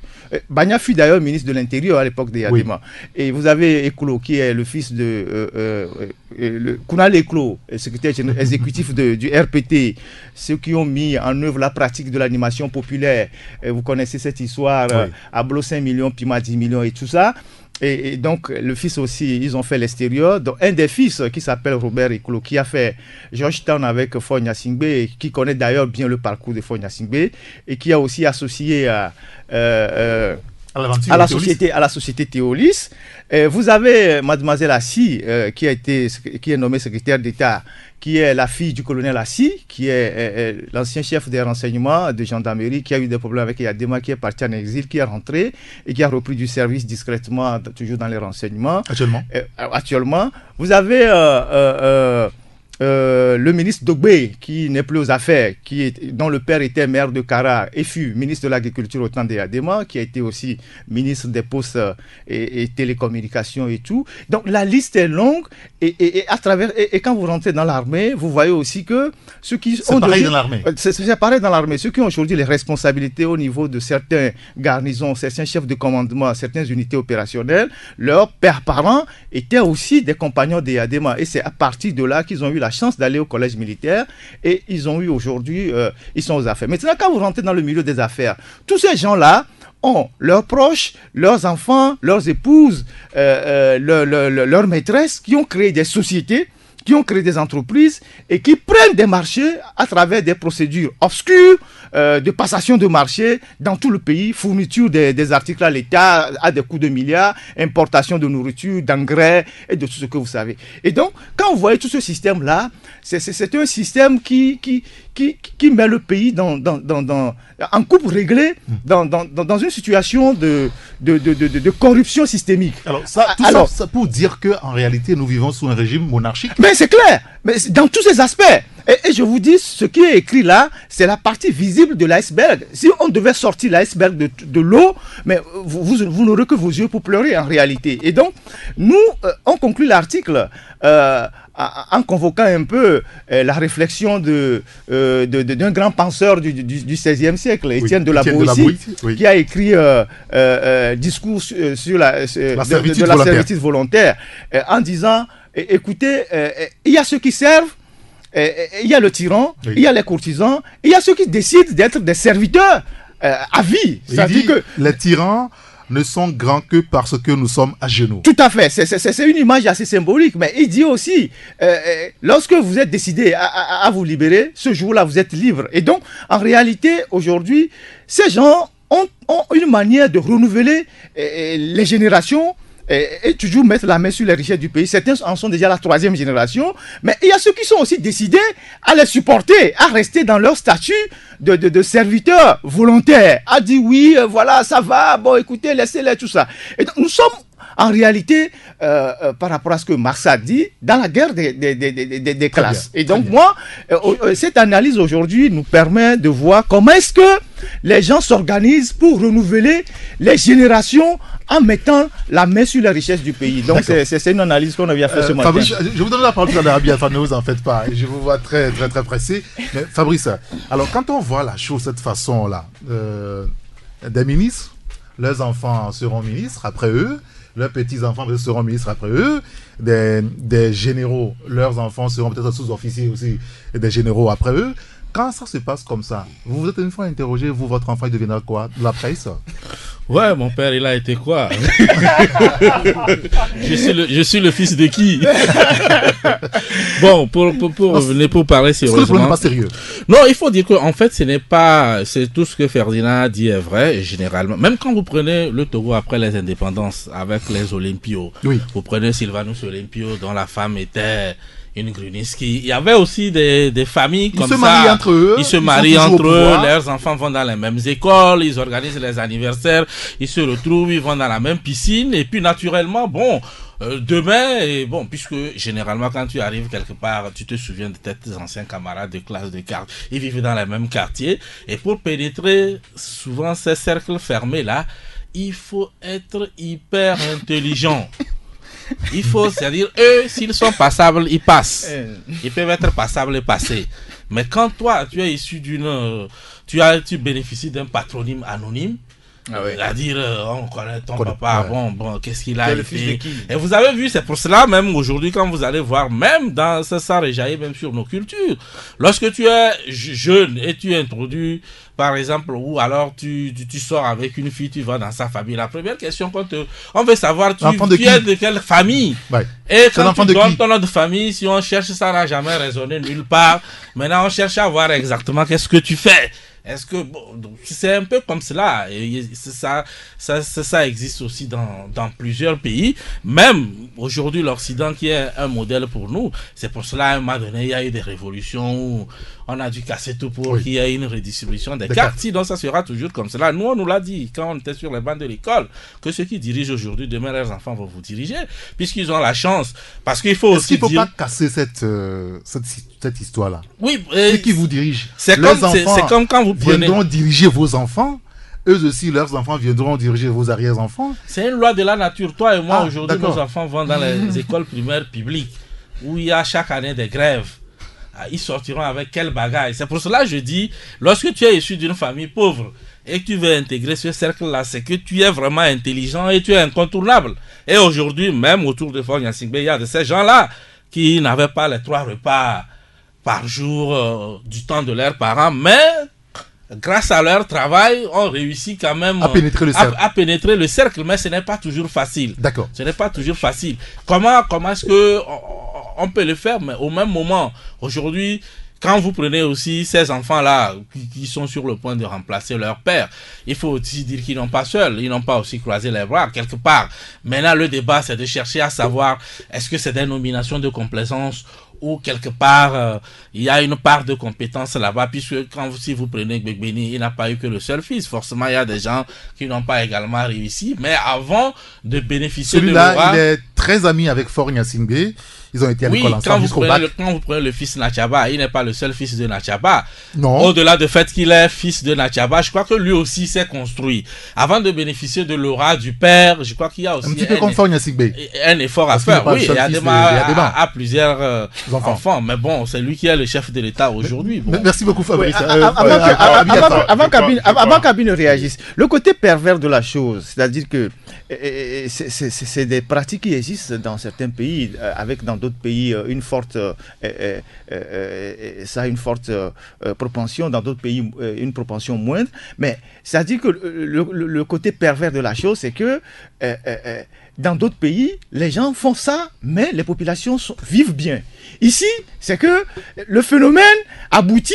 Speaker 6: Bagnan fut d'ailleurs ministre de l'Intérieur à l'époque de Eyadema. Oui. Et vous avez Eklo, qui est le fils de... Kounal Eklo, secrétaire exécutif du RPT, ceux qui ont mis en œuvre la pratique de l'animation populaire. Vous connaissez cette histoire, oui. Ablo 5 millions, Pima 10 millions et tout ça. Et donc, le fils aussi, ils ont fait l'extérieur. Donc, un des fils qui s'appelle Robert Eklo, qui a fait Georgetown avec Faure Gnassingbé, qui connaît d'ailleurs bien le parcours de Faure Gnassingbé, et qui a aussi associé à la société Théolis. Vous avez mademoiselle Assi, qui est nommée secrétaire d'État, qui est la fille du colonel Assi, qui est l'ancien chef des renseignements de gendarmerie, qui a eu des problèmes avec Eyadema, qui est parti en exil, qui est rentré et qui a repris du service discrètement, toujours dans les renseignements. Actuellement. Vous avez le ministre Dogbe, qui n'est plus aux affaires, dont le père était maire de Kara et fut ministre de l'Agriculture au temps d'Eyadema, qui a été aussi ministre des Postes et télécommunications et tout. Donc la liste est longue et quand vous rentrez dans l'armée, vous voyez aussi que ceux qui
Speaker 2: c'est pareil dans l'armée.
Speaker 6: C'est pareil dans l'armée. Ceux qui ont aujourd'hui les responsabilités au niveau de certains garnisons, certains chefs de commandement, certaines unités opérationnelles, leurs pères-parents étaient aussi des compagnons d'Eyadema. Et c'est à partir de là qu'ils ont eu la chance d'aller au collège militaire et ils ont eu aujourd'hui, ils sont aux affaires. Maintenant, quand vous rentrez dans le milieu des affaires, tous ces gens-là ont leurs proches, leurs enfants, leurs épouses, leurs maîtresses qui ont créé des sociétés, qui ont créé des entreprises et qui prennent des marchés à travers des procédures obscures de passation de marché dans tout le pays, fourniture des articles à l'État à des coûts de milliards, importation de nourriture, d'engrais et de tout ce que vous savez. Et donc, quand vous voyez tout ce système-là, c'est un système qui met le pays en coupe réglée dans une situation de corruption systémique.
Speaker 2: Alors, ça pour dire qu'en réalité, nous vivons sous un régime monarchique.
Speaker 6: Mais c'est clair, mais dans tous ces aspects. Et je vous dis, ce qui est écrit là, c'est la partie visible de l'iceberg. Si on devait sortir l'iceberg de l'eau, mais vous n'aurez que vos yeux pour pleurer en réalité. Et donc, nous, on conclut l'article en convoquant un peu la réflexion d'un grand penseur du XVIe siècle, Étienne de la Boétie, qui a écrit discours sur la servitude volontaire, en disant, écoutez, il y a ceux qui servent, il y a le tyran, il y a les courtisans, il y a ceux qui décident d'être des serviteurs à vie.
Speaker 2: C'est-à-dire que les tyrans ne sont grands que parce que nous sommes à genoux.
Speaker 6: Tout à fait, c'est une image assez symbolique, mais il dit aussi, lorsque vous êtes décidé à vous libérer, ce jour-là, vous êtes libre. Et donc, en réalité, aujourd'hui, ces gens ont une manière de renouveler les générations et toujours mettre la main sur les richesses du pays. Certains en sont déjà la 3e génération, mais il y a ceux qui sont aussi décidés à les supporter, à rester dans leur statut de serviteurs volontaires, à dire oui, voilà, ça va, bon, écoutez, laissez-les, tout ça. Et donc, nous sommes en réalité, par rapport à ce que Marx a dit, dans la guerre des classes. Et donc, moi, cette analyse aujourd'hui nous permet de voir comment est-ce que les gens s'organisent pour renouveler les générations en mettant la main sur la richesse du pays. Donc, c'est une analyse qu'on a bien fait ce matin.
Speaker 2: Fabrice, je vous donne la parole tout à l'heure, enfin, ne vous en faites pas. Je vous vois très, très, très pressé. Mais Fabrice, alors, quand on voit la chose de cette façon-là, des ministres, leurs enfants seront ministres après eux, leurs petits-enfants seront ministres après eux, des généraux, leurs enfants seront peut-être sous-officiers aussi, et des généraux après eux. Quand ça se passe comme ça, vous vous êtes une fois interrogé, vous, votre enfant, il deviendra quoi? De la presse?
Speaker 4: Ouais, mon père, il a été quoi? je suis le fils de qui? Bon, pour revenir, pour parler sérieusement.
Speaker 2: Est-ce que le problème n'est pas sérieux?
Speaker 4: Non, il faut dire que, en fait, c'est tout ce que Ferdinand a dit est vrai, généralement. Même quand vous prenez le Togo après les indépendances, avec les Olympios, oui. Vous prenez Sylvanus Olympio, dont la femme était une Gruniski. Il y avait aussi des familles comme ça. Ils se marient entre eux. Ils se marient entre eux. Leurs enfants vont dans les mêmes écoles. Ils organisent les anniversaires. Ils se retrouvent. Ils vont dans la même piscine. Et puis, naturellement, bon, demain, et bon, puisque généralement, quand tu arrives quelque part, tu te souviens de tes anciens camarades de classe de carte. Ils vivent dans les mêmes quartiers. Et pour pénétrer souvent ces cercles fermés-là, il faut être hyper intelligent. Il faut, c'est-à-dire, eux, s'ils sont passables, ils passent. Ils peuvent être passables et passer. Mais quand toi, tu es issu tu bénéficies d'un patronyme anonyme, c'est-à-dire, on connaît ton papa, ouais. Bon, qu'est-ce qu'il a fait. Et vous avez vu, c'est pour cela, même aujourd'hui, quand vous allez voir, même dans ça rejaillit même sur nos cultures. Lorsque tu es jeune et tu es introduit, par exemple, ou alors tu sors avec une fille, tu vas dans sa famille. La première question on veut savoir, tu es de quelle famille? Ouais. Et quand tu donnes ton nom de famille, si on cherche, ça n'a jamais résonné nulle part. Maintenant, on cherche à voir exactement qu'est-ce que tu fais. Est-ce que c'est un peu comme cela? Et ça existe aussi dans plusieurs pays. Même aujourd'hui, l'Occident qui est un modèle pour nous. C'est pour cela, à un moment donné, il y a eu des révolutions où on a dû casser tout pour qu'il y ait une redistribution des cartes. Sinon, ça sera toujours comme cela. Nous, on nous l'a dit quand on était sur les bancs de l'école, que ceux qui dirigent aujourd'hui, demain, leurs enfants vont vous diriger, puisqu'ils ont la chance. Parce qu'il faut aussi
Speaker 2: dire... Est-ce qu'il ne faut pas casser cette histoire-là?
Speaker 4: Oui.
Speaker 2: Ceux qui vous dirigent.
Speaker 4: C'est comme quand vous
Speaker 2: viendront diriger vos enfants. Eux aussi, leurs enfants viendront diriger vos arrière-enfants.
Speaker 4: C'est une loi de la nature. Toi et moi, aujourd'hui, nos enfants vont dans les écoles primaires publiques, où il y a chaque année des grèves. Ils sortiront avec quel bagage? C'est pour cela que je dis, lorsque tu es issu d'une famille pauvre et que tu veux intégrer ce cercle-là, c'est que tu es vraiment intelligent et tu es incontournable. Et aujourd'hui, même autour de Fort Gnassingbé, il y a de ces gens-là qui n'avaient pas les 3 repas par jour du temps de leurs parents, mais grâce à leur travail, on réussit quand même
Speaker 2: à
Speaker 4: pénétrer le cercle, mais ce n'est pas toujours facile.
Speaker 2: D'accord.
Speaker 4: Ce n'est pas toujours facile. Comment est-ce que on peut le faire? Mais au même moment, aujourd'hui, quand vous prenez aussi ces enfants-là qui sont sur le point de remplacer leur père, il faut aussi dire qu'ils n'ont pas seuls, ils n'ont pas aussi croisé les bras quelque part. Maintenant, le débat, c'est de chercher à savoir est-ce que c'est des nominations de complaisance ou quelque part il y a une part de compétence là-bas, puisque si vous prenez Gbegbeni, il n'a pas eu que le seul fils. Forcément, il y a des gens qui n'ont pas également réussi, mais avant de bénéficier de
Speaker 2: celui-là, il est très ami avec Fort Gnassingbé. Ils ont été à l'école ensemble jusqu'au bac.
Speaker 4: Quand vous prenez le fils Nachaba, il n'est pas le seul fils de Nachaba.
Speaker 2: Non.
Speaker 4: Au-delà du fait qu'il est fils de Nachaba, je crois que lui aussi s'est construit. Avant de bénéficier de l'aura du père, je crois qu'il y a aussi
Speaker 2: un petit peu comme Fort Gnassingbé.
Speaker 4: Un effort à faire. Oui, il y a à plusieurs enfants. Mais bon, c'est lui qui est le chef de l'État aujourd'hui. Bon.
Speaker 2: Merci beaucoup, Fabrice.
Speaker 6: Avant qu'Abine réagisse, le côté pervers de la chose, c'est-à-dire que c'est des pratiques qui existent existe dans certains pays, avec dans d'autres pays une forte propension, dans d'autres pays une propension moindre. Mais ça dit que le côté pervers de la chose, c'est que dans d'autres pays, les gens font ça, mais les populations vivent bien. Ici, c'est que le phénomène aboutit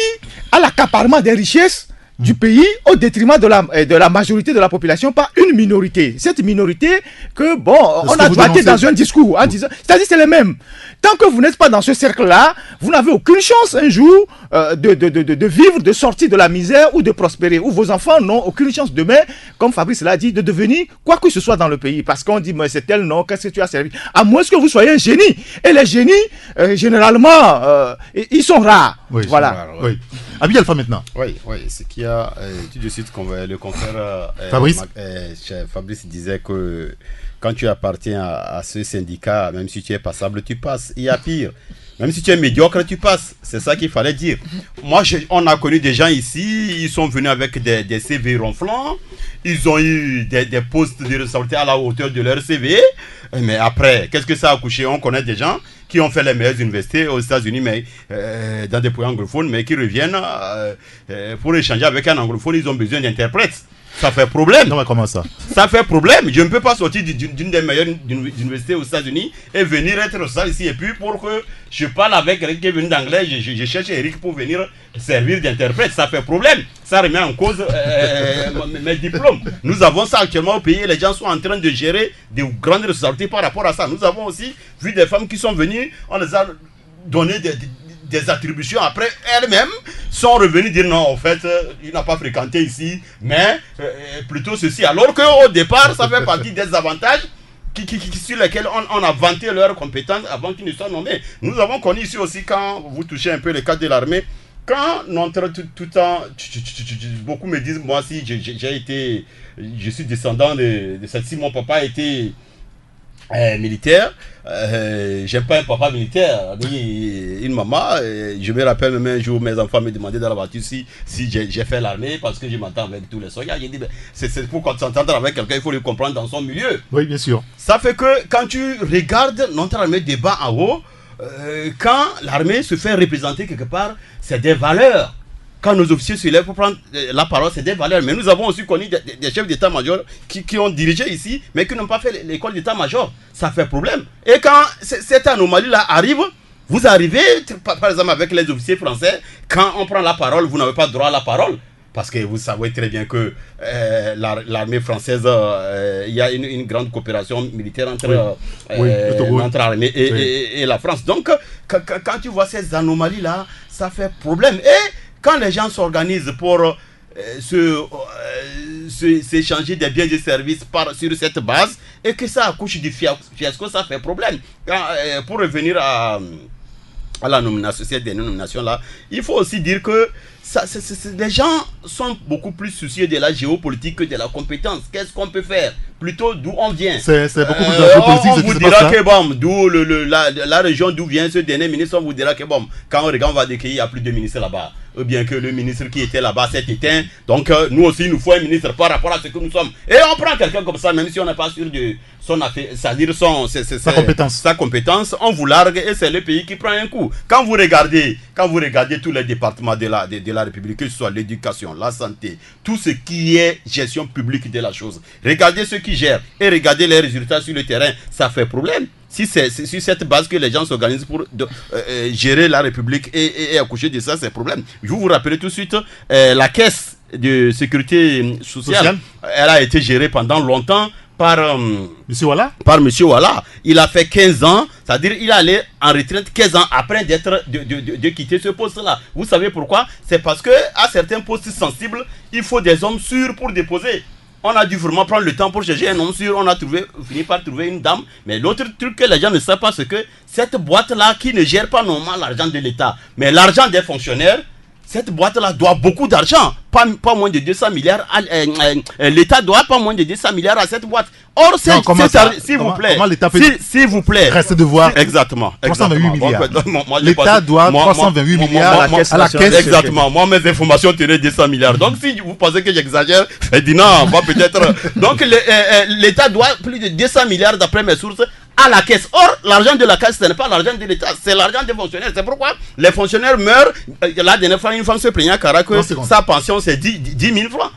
Speaker 6: à l'accaparement des richesses du pays au détriment de la majorité de la population par une minorité. Cette minorité que, bon, on a droité dans un discours en disant, c'est-à-dire c'est les mêmes. Tant que vous n'êtes pas dans ce cercle-là, vous n'avez aucune chance un jour de vivre, de sortir de la misère ou de prospérer. Ou vos enfants n'ont aucune chance demain, comme Fabrice l'a dit, de devenir quoi que ce soit dans le pays. Parce qu'on dit, mais c'est tel nom, qu'est-ce que tu as servi? À moins que vous soyez un génie. Et les génies, généralement, ils sont rares.
Speaker 2: Oui,
Speaker 6: voilà.
Speaker 2: Rares, oui. Abi Alpha maintenant.
Speaker 5: Oui, ce qu'il y a, tout de suite, le confrère Fabrice disait que quand tu appartiens à ce syndicat, même si tu es passable, tu passes. Il y a pire. Même si tu es médiocre, tu passes. C'est ça qu'il fallait dire. Moi, on a connu des gens ici, ils sont venus avec des CV ronflants, ils ont eu des postes de responsabilité à la hauteur de leur CV, mais après, qu'est-ce que ça a couché? On connaît des gens qui ont fait les meilleures universités aux États-Unis, mais dans des pays anglophones, mais qui reviennent pour échanger avec un anglophone, ils ont besoin d'interprètes. Ça fait problème.
Speaker 2: Non, mais comment ça?
Speaker 5: Ça fait problème. Je ne peux pas sortir d'une des meilleures universités aux États-Unis et venir être au stade ici. Et puis pour que je parle avec quelqu'un qui est venu d'anglais, je cherche Eric pour venir servir d'interprète. Ça fait problème. Ça remet en cause mes diplômes. Nous avons ça actuellement au pays et les gens sont en train de gérer de grandes responsabilités par rapport à ça. Nous avons aussi vu des femmes qui sont venues, on les a donné des attributions, après elles-mêmes sont revenues dire non, en fait, il n'a pas fréquenté ici, mais plutôt ceci. Alors qu'au départ, ça fait partie des avantages sur lesquels on a vanté leurs compétences avant qu'ils ne soient nommés. Nous avons connu ici aussi, quand vous touchez un peu le cadre de l'armée, quand notre tout le temps, beaucoup me disent, moi si je suis descendant de cette, si mon papa était militaire, j'aime pas un papa militaire ni une maman. Je me rappelle même un jour mes enfants me demandaient dans la voiture si j'ai fait l'armée parce que je m'entends avec tous les soldats. J'ai dit c'est pour qu'on s'entende avec quelqu'un, il faut le comprendre dans son milieu.
Speaker 2: Oui, bien sûr.
Speaker 5: Ça fait que quand tu regardes notre armée débat en haut, quand l'armée se fait représenter quelque part, c'est des valeurs. Quand nos officiers se lèvent pour prendre la parole, c'est des valeurs. Mais nous avons aussi connu des chefs d'état-major qui ont dirigé ici, mais qui n'ont pas fait l'école d'état-major. Ça fait problème. Et quand cette anomalie-là arrive, vous arrivez, par exemple, avec les officiers français, quand on prend la parole, vous n'avez pas droit à la parole. Parce que vous savez très bien que l'armée française, il y a une grande coopération militaire entre l'armée et la France. Donc, quand tu vois ces anomalies-là, ça fait problème. Et quand les gens s'organisent pour s'échanger des biens et services sur cette base, et que ça accouche du fiasco, ça fait problème. Pour revenir à la nomination, cette dénomination là, il faut aussi dire que les gens sont beaucoup plus soucieux de la géopolitique que de la compétence. Qu'est-ce qu'on peut faire? Plutôt d'où on vient.
Speaker 2: C'est beaucoup plus de la géopolitique.
Speaker 5: On vous dira que bon, d'où la région d'où vient ce dernier ministre, on vous dira que bon, quand on regarde, on va dire qu'il y a plus de ministres là-bas. Ou bien que le ministre qui était là-bas s'est éteint. Donc nous aussi, il nous faut un ministre par rapport à ce que nous sommes. Et on prend quelqu'un comme ça, même si on n'est pas sûr de son affaire, c'est-à-dire sa compétence, on vous largue et c'est le pays qui prend un coup. Quand vous regardez tous les départements de la République, que ce soit l'éducation, la santé, tout ce qui est gestion publique de la chose, regardez ceux qui gèrent et regardez les résultats sur le terrain, ça fait problème. Si c'est sur cette base que les gens s'organisent pour gérer la République et accoucher de ça, c'est problème. Je vous rappelle tout de suite, la caisse de sécurité sociale, elle a été gérée pendant longtemps par Monsieur Wala. Il a fait 15 ans, c'est-à-dire il est allé en retraite 15 ans après de quitter ce poste-là. Vous savez pourquoi? C'est parce que à certains postes sensibles, il faut des hommes sûrs pour déposer. On a dû vraiment prendre le temps pour chercher un homme sûr. On a fini par trouver une dame. Mais l'autre truc que les gens ne savent pas, c'est que cette boîte-là, qui ne gère pas normalement l'argent de l'État, mais l'argent des fonctionnaires, cette boîte-là doit beaucoup d'argent. Pas moins de 200 milliards. L'État doit pas moins de 200 milliards à cette boîte. Or, s'il vous plaît.
Speaker 2: Reste de voir.
Speaker 5: Exactement.
Speaker 2: 328 milliards. L'État doit 328 milliards à la caisse.
Speaker 5: Exactement. Moi, mes informations tenaient 200 milliards. Donc, si vous pensez que j'exagère, je dis non, moi peut-être. Donc, l'État doit plus de 200 milliards d'après mes sources à la caisse. Or, l'argent de la caisse, ce n'est pas l'argent de l'État, c'est l'argent des fonctionnaires. C'est pourquoi les fonctionnaires meurent. La dernière fois, une femme se plaignait à Kara que sa pension, c'est 10 000 francs.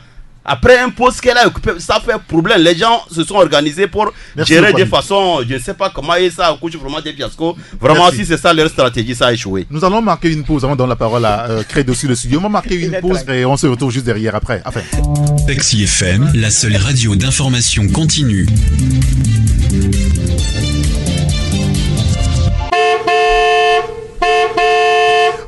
Speaker 5: Après un poste qu'elle a occupé, ça fait problème. Les gens se sont organisés pour gérer de façon, je ne sais pas comment, et ça accouche vraiment des fiascos. Vraiment, si c'est ça leur stratégie, ça a échoué.
Speaker 2: Nous allons marquer une pause avant de donner la parole à Credo sur le studio. On va marquer une pause et on se retrouve juste derrière après. Enfin.
Speaker 8: Taxi FM, la seule radio d'information continue.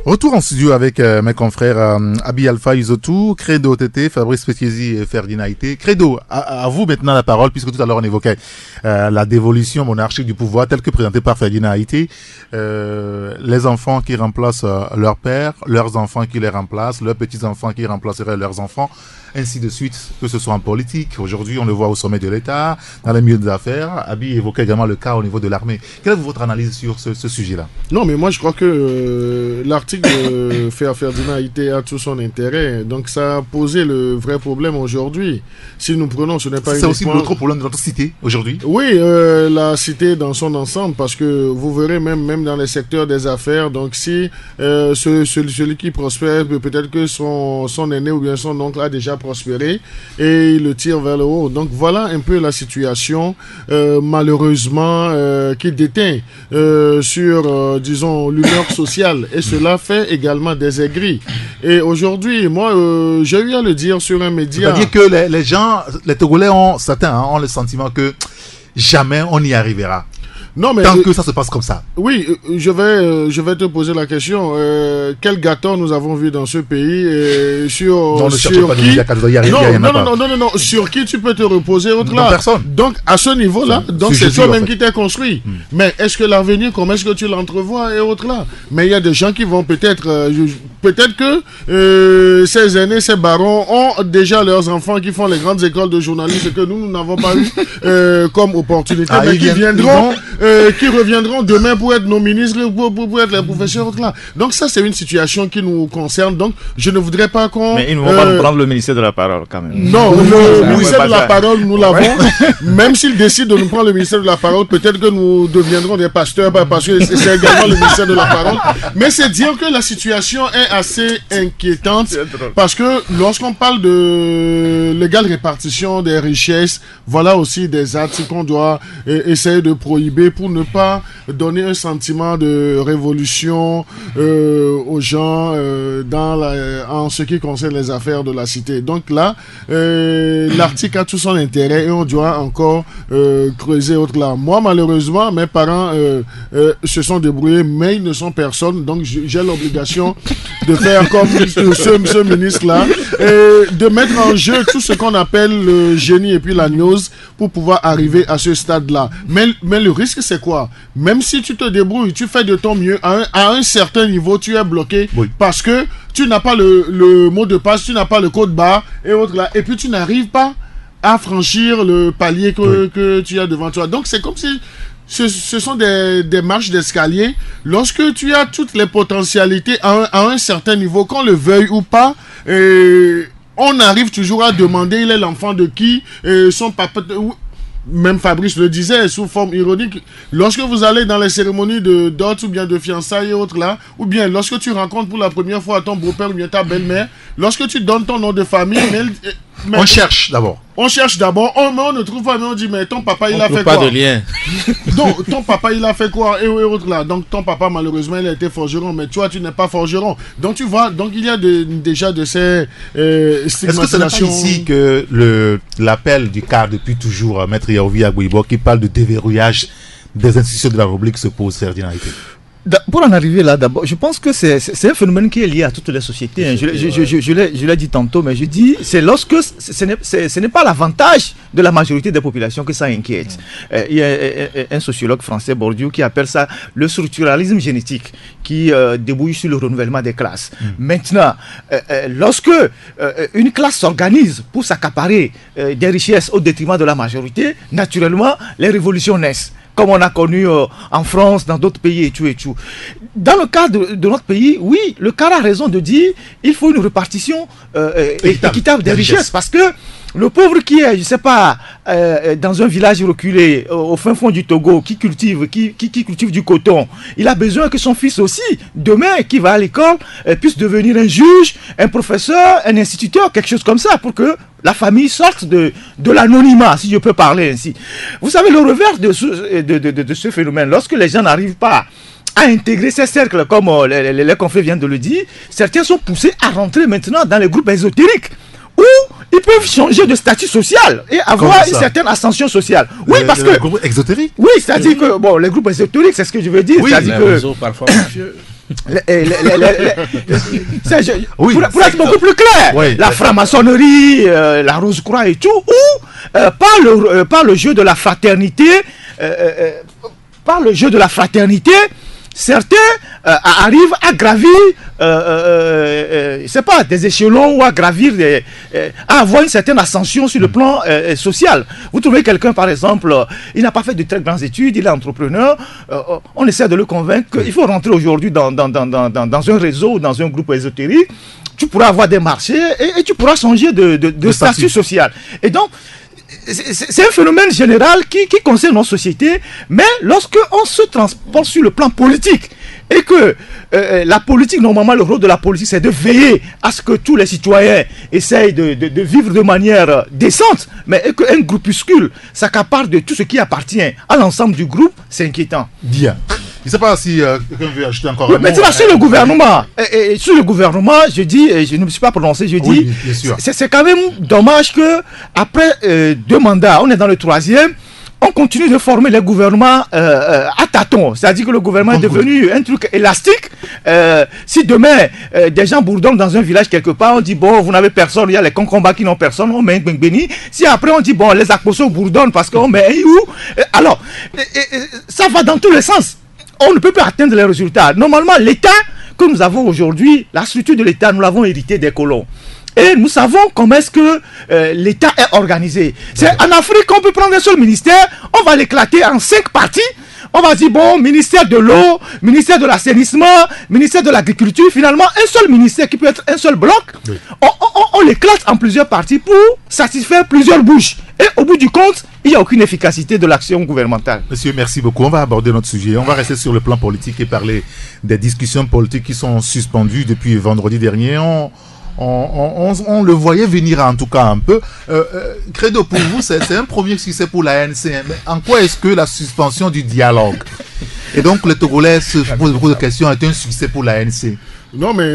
Speaker 2: Retour en studio avec mes confrères Abi Alpha Isotou, Credo TT, Fabrice Petiesi et Ferdinand Ité. Credo, à vous maintenant la parole, puisque tout à l'heure on évoquait la dévolution monarchique du pouvoir telle que présentée par Ferdinand Ité. Les enfants qui remplacent leur père, leurs enfants qui les remplacent, leurs petits-enfants qui remplaceraient leurs enfants, ainsi de suite, que ce soit en politique. Aujourd'hui, on le voit au sommet de l'État, dans les milieux des affaires. Abi évoquait également le cas au niveau de l'armée. Quelle est votre analyse sur ce sujet-là?
Speaker 3: Non, mais moi je crois que l'article de Ferdinand Ité a tout son intérêt. Donc ça a posé le vrai problème aujourd'hui. Si nous prenons, ce n'est pas
Speaker 2: c'est aussi l'autre problème de notre cité aujourd'hui.
Speaker 3: Oui, la cité dans son ensemble, parce que vous verrez même dans les secteurs des affaires, donc si celui qui prospère, peut-être que son aîné ou bien son oncle a déjà prospéré et il le tire vers le haut. Donc voilà un peu la situation malheureusement qui déteint sur disons l'humeur sociale, et cela fait également des aigris. Et aujourd'hui, moi j'ai eu à le dire sur un média.
Speaker 2: C'est-à-dire que les gens, les Togolais certains ont le sentiment que jamais on y arrivera. Non, mais tant que ça se passe comme ça.
Speaker 3: Oui, je vais te poser la question. Quel gâteau nous avons vu dans ce pays sur sur qui tu peux te reposer autre là.
Speaker 2: Personne.
Speaker 3: Donc à ce niveau-là, donc c'est toi-même qui t'es construit. Mais est-ce que l'avenir, comment est-ce que tu l'entrevois et autres là? Mais il y a des gens qui vont peut-être que ces aînés, ces barons ont déjà leurs enfants qui font les grandes écoles de journalisme que nous n'avons pas eu comme opportunité, mais qui viendront. Qui reviendront demain pour être nos ministres, pour être les professeurs là. Donc ça, c'est une situation qui nous concerne. Donc je ne voudrais pas qu'on...
Speaker 6: Mais ils ne vont pas nous prendre le ministère de la parole quand même.
Speaker 3: Non, le ministère de la parole, nous l'avons. Même s'ils décident de nous prendre le ministère de la parole, peut-être que nous deviendrons des pasteurs, parce que c'est également le ministère de la parole. Mais c'est dire que la situation est assez inquiétante, parce que lorsqu'on parle de l'égale répartition des richesses, voilà aussi des actes qu'on doit essayer de prohiber pour ne pas donner un sentiment de révolution aux gens en ce qui concerne les affaires de la cité. Donc là, l'article a tout son intérêt et on doit encore creuser autre là. Moi, malheureusement, mes parents se sont débrouillés, mais ils ne sont personne. Donc j'ai l'obligation de faire comme ce ministre-là, de mettre en jeu tout ce qu'on appelle le génie et puis la gnose pour pouvoir arriver à ce stade-là. Mais le risque, c'est quoi? Même si tu te débrouilles, tu fais de ton mieux, à un certain niveau, tu es bloqué parce que tu n'as pas le mot de passe, tu n'as pas le code barre et autres là, et puis tu n'arrives pas à franchir le palier que tu as devant toi. Donc c'est comme si ce sont des marches d'escalier. Lorsque tu as toutes les potentialités à un certain niveau, qu'on le veuille ou pas, on arrive toujours à demander il est l'enfant de qui, son papa... Même Fabrice le disait sous forme ironique, lorsque vous allez dans les cérémonies de dot ou bien de fiançailles et autres là, ou bien lorsque tu rencontres pour la première fois ton beau-père ou bien ta belle-mère, lorsque tu donnes ton nom de famille,
Speaker 2: on cherche d'abord.
Speaker 3: On cherche d'abord, mais on ne trouve pas, mais on dit, mais ton papa il a fait quoi?
Speaker 4: Pas de lien.
Speaker 3: Donc, ton papa il a fait quoi? Et autres là. Donc, ton papa malheureusement il a été forgeron, mais toi tu n'es pas forgeron. Donc, tu vois, donc il y a déjà de ces stigmatisations.
Speaker 2: Est-ce que ce n'est pas ici que l'appel du cadre depuis toujours, Maître Yaovi Agouibo, qui parle de déverrouillage des institutions de la République se pose, Ferdinand Ité?
Speaker 6: Pour en arriver là, d'abord, je pense que c'est un phénomène qui est lié à toutes les sociétés. Hein. Je l'ai dit tantôt, mais je dis, c'est lorsque ce n'est pas l'avantage de la majorité des populations que ça inquiète. Il y a un sociologue français, Bourdieu, qui appelle ça le structuralisme génétique, qui débouille sur le renouvellement des classes. Maintenant, lorsque une classe s'organise pour s'accaparer des richesses au détriment de la majorité, naturellement, les révolutions naissent, comme on a connu en France, dans d'autres pays et tout. Dans le cas de notre pays, oui, le cas a raison de dire qu'il faut une répartition équitable des richesses, parce que Le pauvre qui est, je ne sais pas, dans un village reculé, au fin fond du Togo, qui cultive du coton, il a besoin que son fils aussi, demain, qui va à l'école, puisse devenir un juge, un professeur, un instituteur, quelque chose comme ça, pour que la famille sorte de l'anonymat, si je peux parler ainsi. Vous savez, le revers de ce phénomène, lorsque les gens n'arrivent pas à intégrer ces cercles, comme les confrères viennent de le dire, certains sont poussés à rentrer maintenant dans les groupes ésotériques, où ils peuvent changer de statut social et avoir une certaine ascension sociale. Oui, parce que... Les
Speaker 2: groupes exotériques?
Speaker 6: Oui, c'est-à-dire que, bon, les groupes ésotériques, c'est ce que je veux dire.
Speaker 4: Oui,
Speaker 6: c'est-à-dire
Speaker 4: que... parfois, monsieur...
Speaker 6: pour être beaucoup plus clair, la franc-maçonnerie, la Rose-Croix et tout, ou par le jeu de la fraternité, certains arrivent à gravir, c'est pas des échelons ou à gravir, à avoir une certaine ascension sur le plan social. Vous trouvez quelqu'un, par exemple, il n'a pas fait de très grandes études, il est entrepreneur, on essaie de le convaincre qu'il faut rentrer aujourd'hui dans un réseau, dans un groupe ésotérique, tu pourras avoir des marchés et tu pourras changer de statut social. Et donc, c'est un phénomène général qui concerne nos sociétés, mais lorsque on se transporte sur le plan politique et que la politique, normalement le rôle de la politique c'est de veiller à ce que tous les citoyens essayent de vivre de manière décente, mais qu'un groupuscule s'accapare de tout ce qui appartient à l'ensemble du groupe, c'est inquiétant.
Speaker 2: Bien. Je ne sais pas si quelqu'un veut ajouter encore un mot.
Speaker 6: Maintenant, sur le gouvernement, je dis, et je ne me suis pas prononcé, je dis, c'est quand même dommage que après 2 mandats, on est dans le 3e, on continue de former les gouvernements à tâtons. C'est-à-dire que le gouvernement est devenu un truc élastique. Si demain, des gens bourdonnent dans un village quelque part, on dit, bon, vous n'avez personne, il y a les Concomba qui n'ont personne, on met un Bengbeni. Si après on dit, bon, les Akposo bourdonnent parce qu'on met un où. Alors, ça va dans tous les sens. On ne peut pas atteindre les résultats. Normalement, l'État que nous avons aujourd'hui, la structure de l'État, nous l'avons hérité des colons. Et nous savons comment est-ce que l'État est organisé. C'est en Afrique qu'on peut prendre un seul ministère, on va l'éclater en 5 parties. On va dire, bon, ministère de l'eau, ministère de l'assainissement, ministère de l'agriculture, finalement, un seul ministère qui peut être un seul bloc. Oui. On l'éclate en plusieurs parties pour satisfaire plusieurs bouches. Et au bout du compte, il n'y a aucune efficacité de l'action gouvernementale.
Speaker 2: Monsieur, merci beaucoup. On va aborder notre sujet. On va rester sur le plan politique et parler des discussions politiques qui sont suspendues depuis vendredi dernier. On le voyait venir en tout cas un peu. Credo, pour vous, c'est un premier succès pour l'ANC. Mais en quoi est-ce que la suspension du dialogue et donc le Togolais se pose beaucoup de questions, est un succès pour l'ANC?
Speaker 3: Non, mais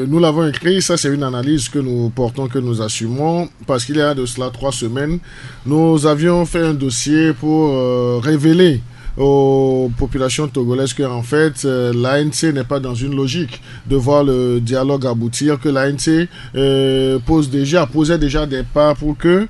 Speaker 3: nous l'avons écrit, ça c'est une analyse que nous portons, que nous assumons, parce qu'il y a de cela 3 semaines, nous avions fait un dossier pour révéler aux populations togolaises que en fait l'ANC n'est pas dans une logique de voir le dialogue aboutir, que l'ANC posait déjà des pas pour que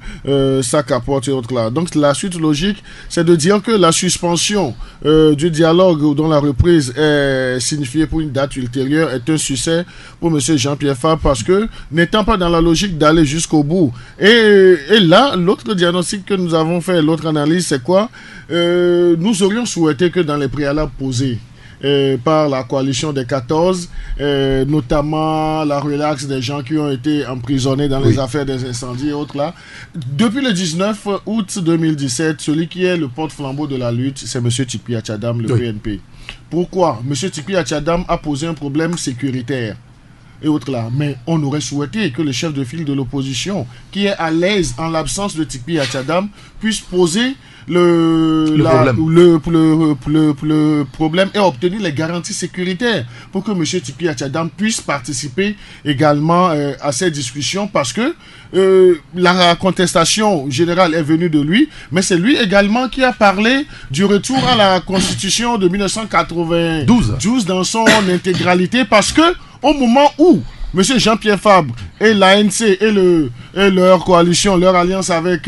Speaker 3: ça capote et autres là. Donc la suite logique, c'est de dire que la suspension du dialogue ou dont la reprise est signifiée pour une date ultérieure est un succès pour M. Jean-Pierre Fabre, parce que n'étant pas dans la logique d'aller jusqu'au bout. Et là, l'autre diagnostic que nous avons fait, l'autre analyse, c'est quoi? Nous aurions souhaité que dans les préalables posés par la coalition des 14, notamment la relaxe des gens qui ont été emprisonnés dans les affaires des incendies et autres là, depuis le 19 août 2017, celui qui est le porte-flambeau de la lutte, c'est M. Tikpi Achadam, le PNP. Pourquoi? M. Tikpi Achadam a posé un problème sécuritaire et autres là, mais on aurait souhaité que le chef de file de l'opposition, qui est à l'aise en l'absence de Tikpi Achadam, puisse poser le problème et obtenir les garanties sécuritaires pour que M. Tikpi Achadam puisse participer également à ces discussions, parce que la contestation générale est venue de lui, mais c'est lui également qui a parlé du retour à la constitution de 1992 dans son intégralité, parce que au moment où M. Jean-Pierre Fabre et l'ANC et leur coalition, leur alliance avec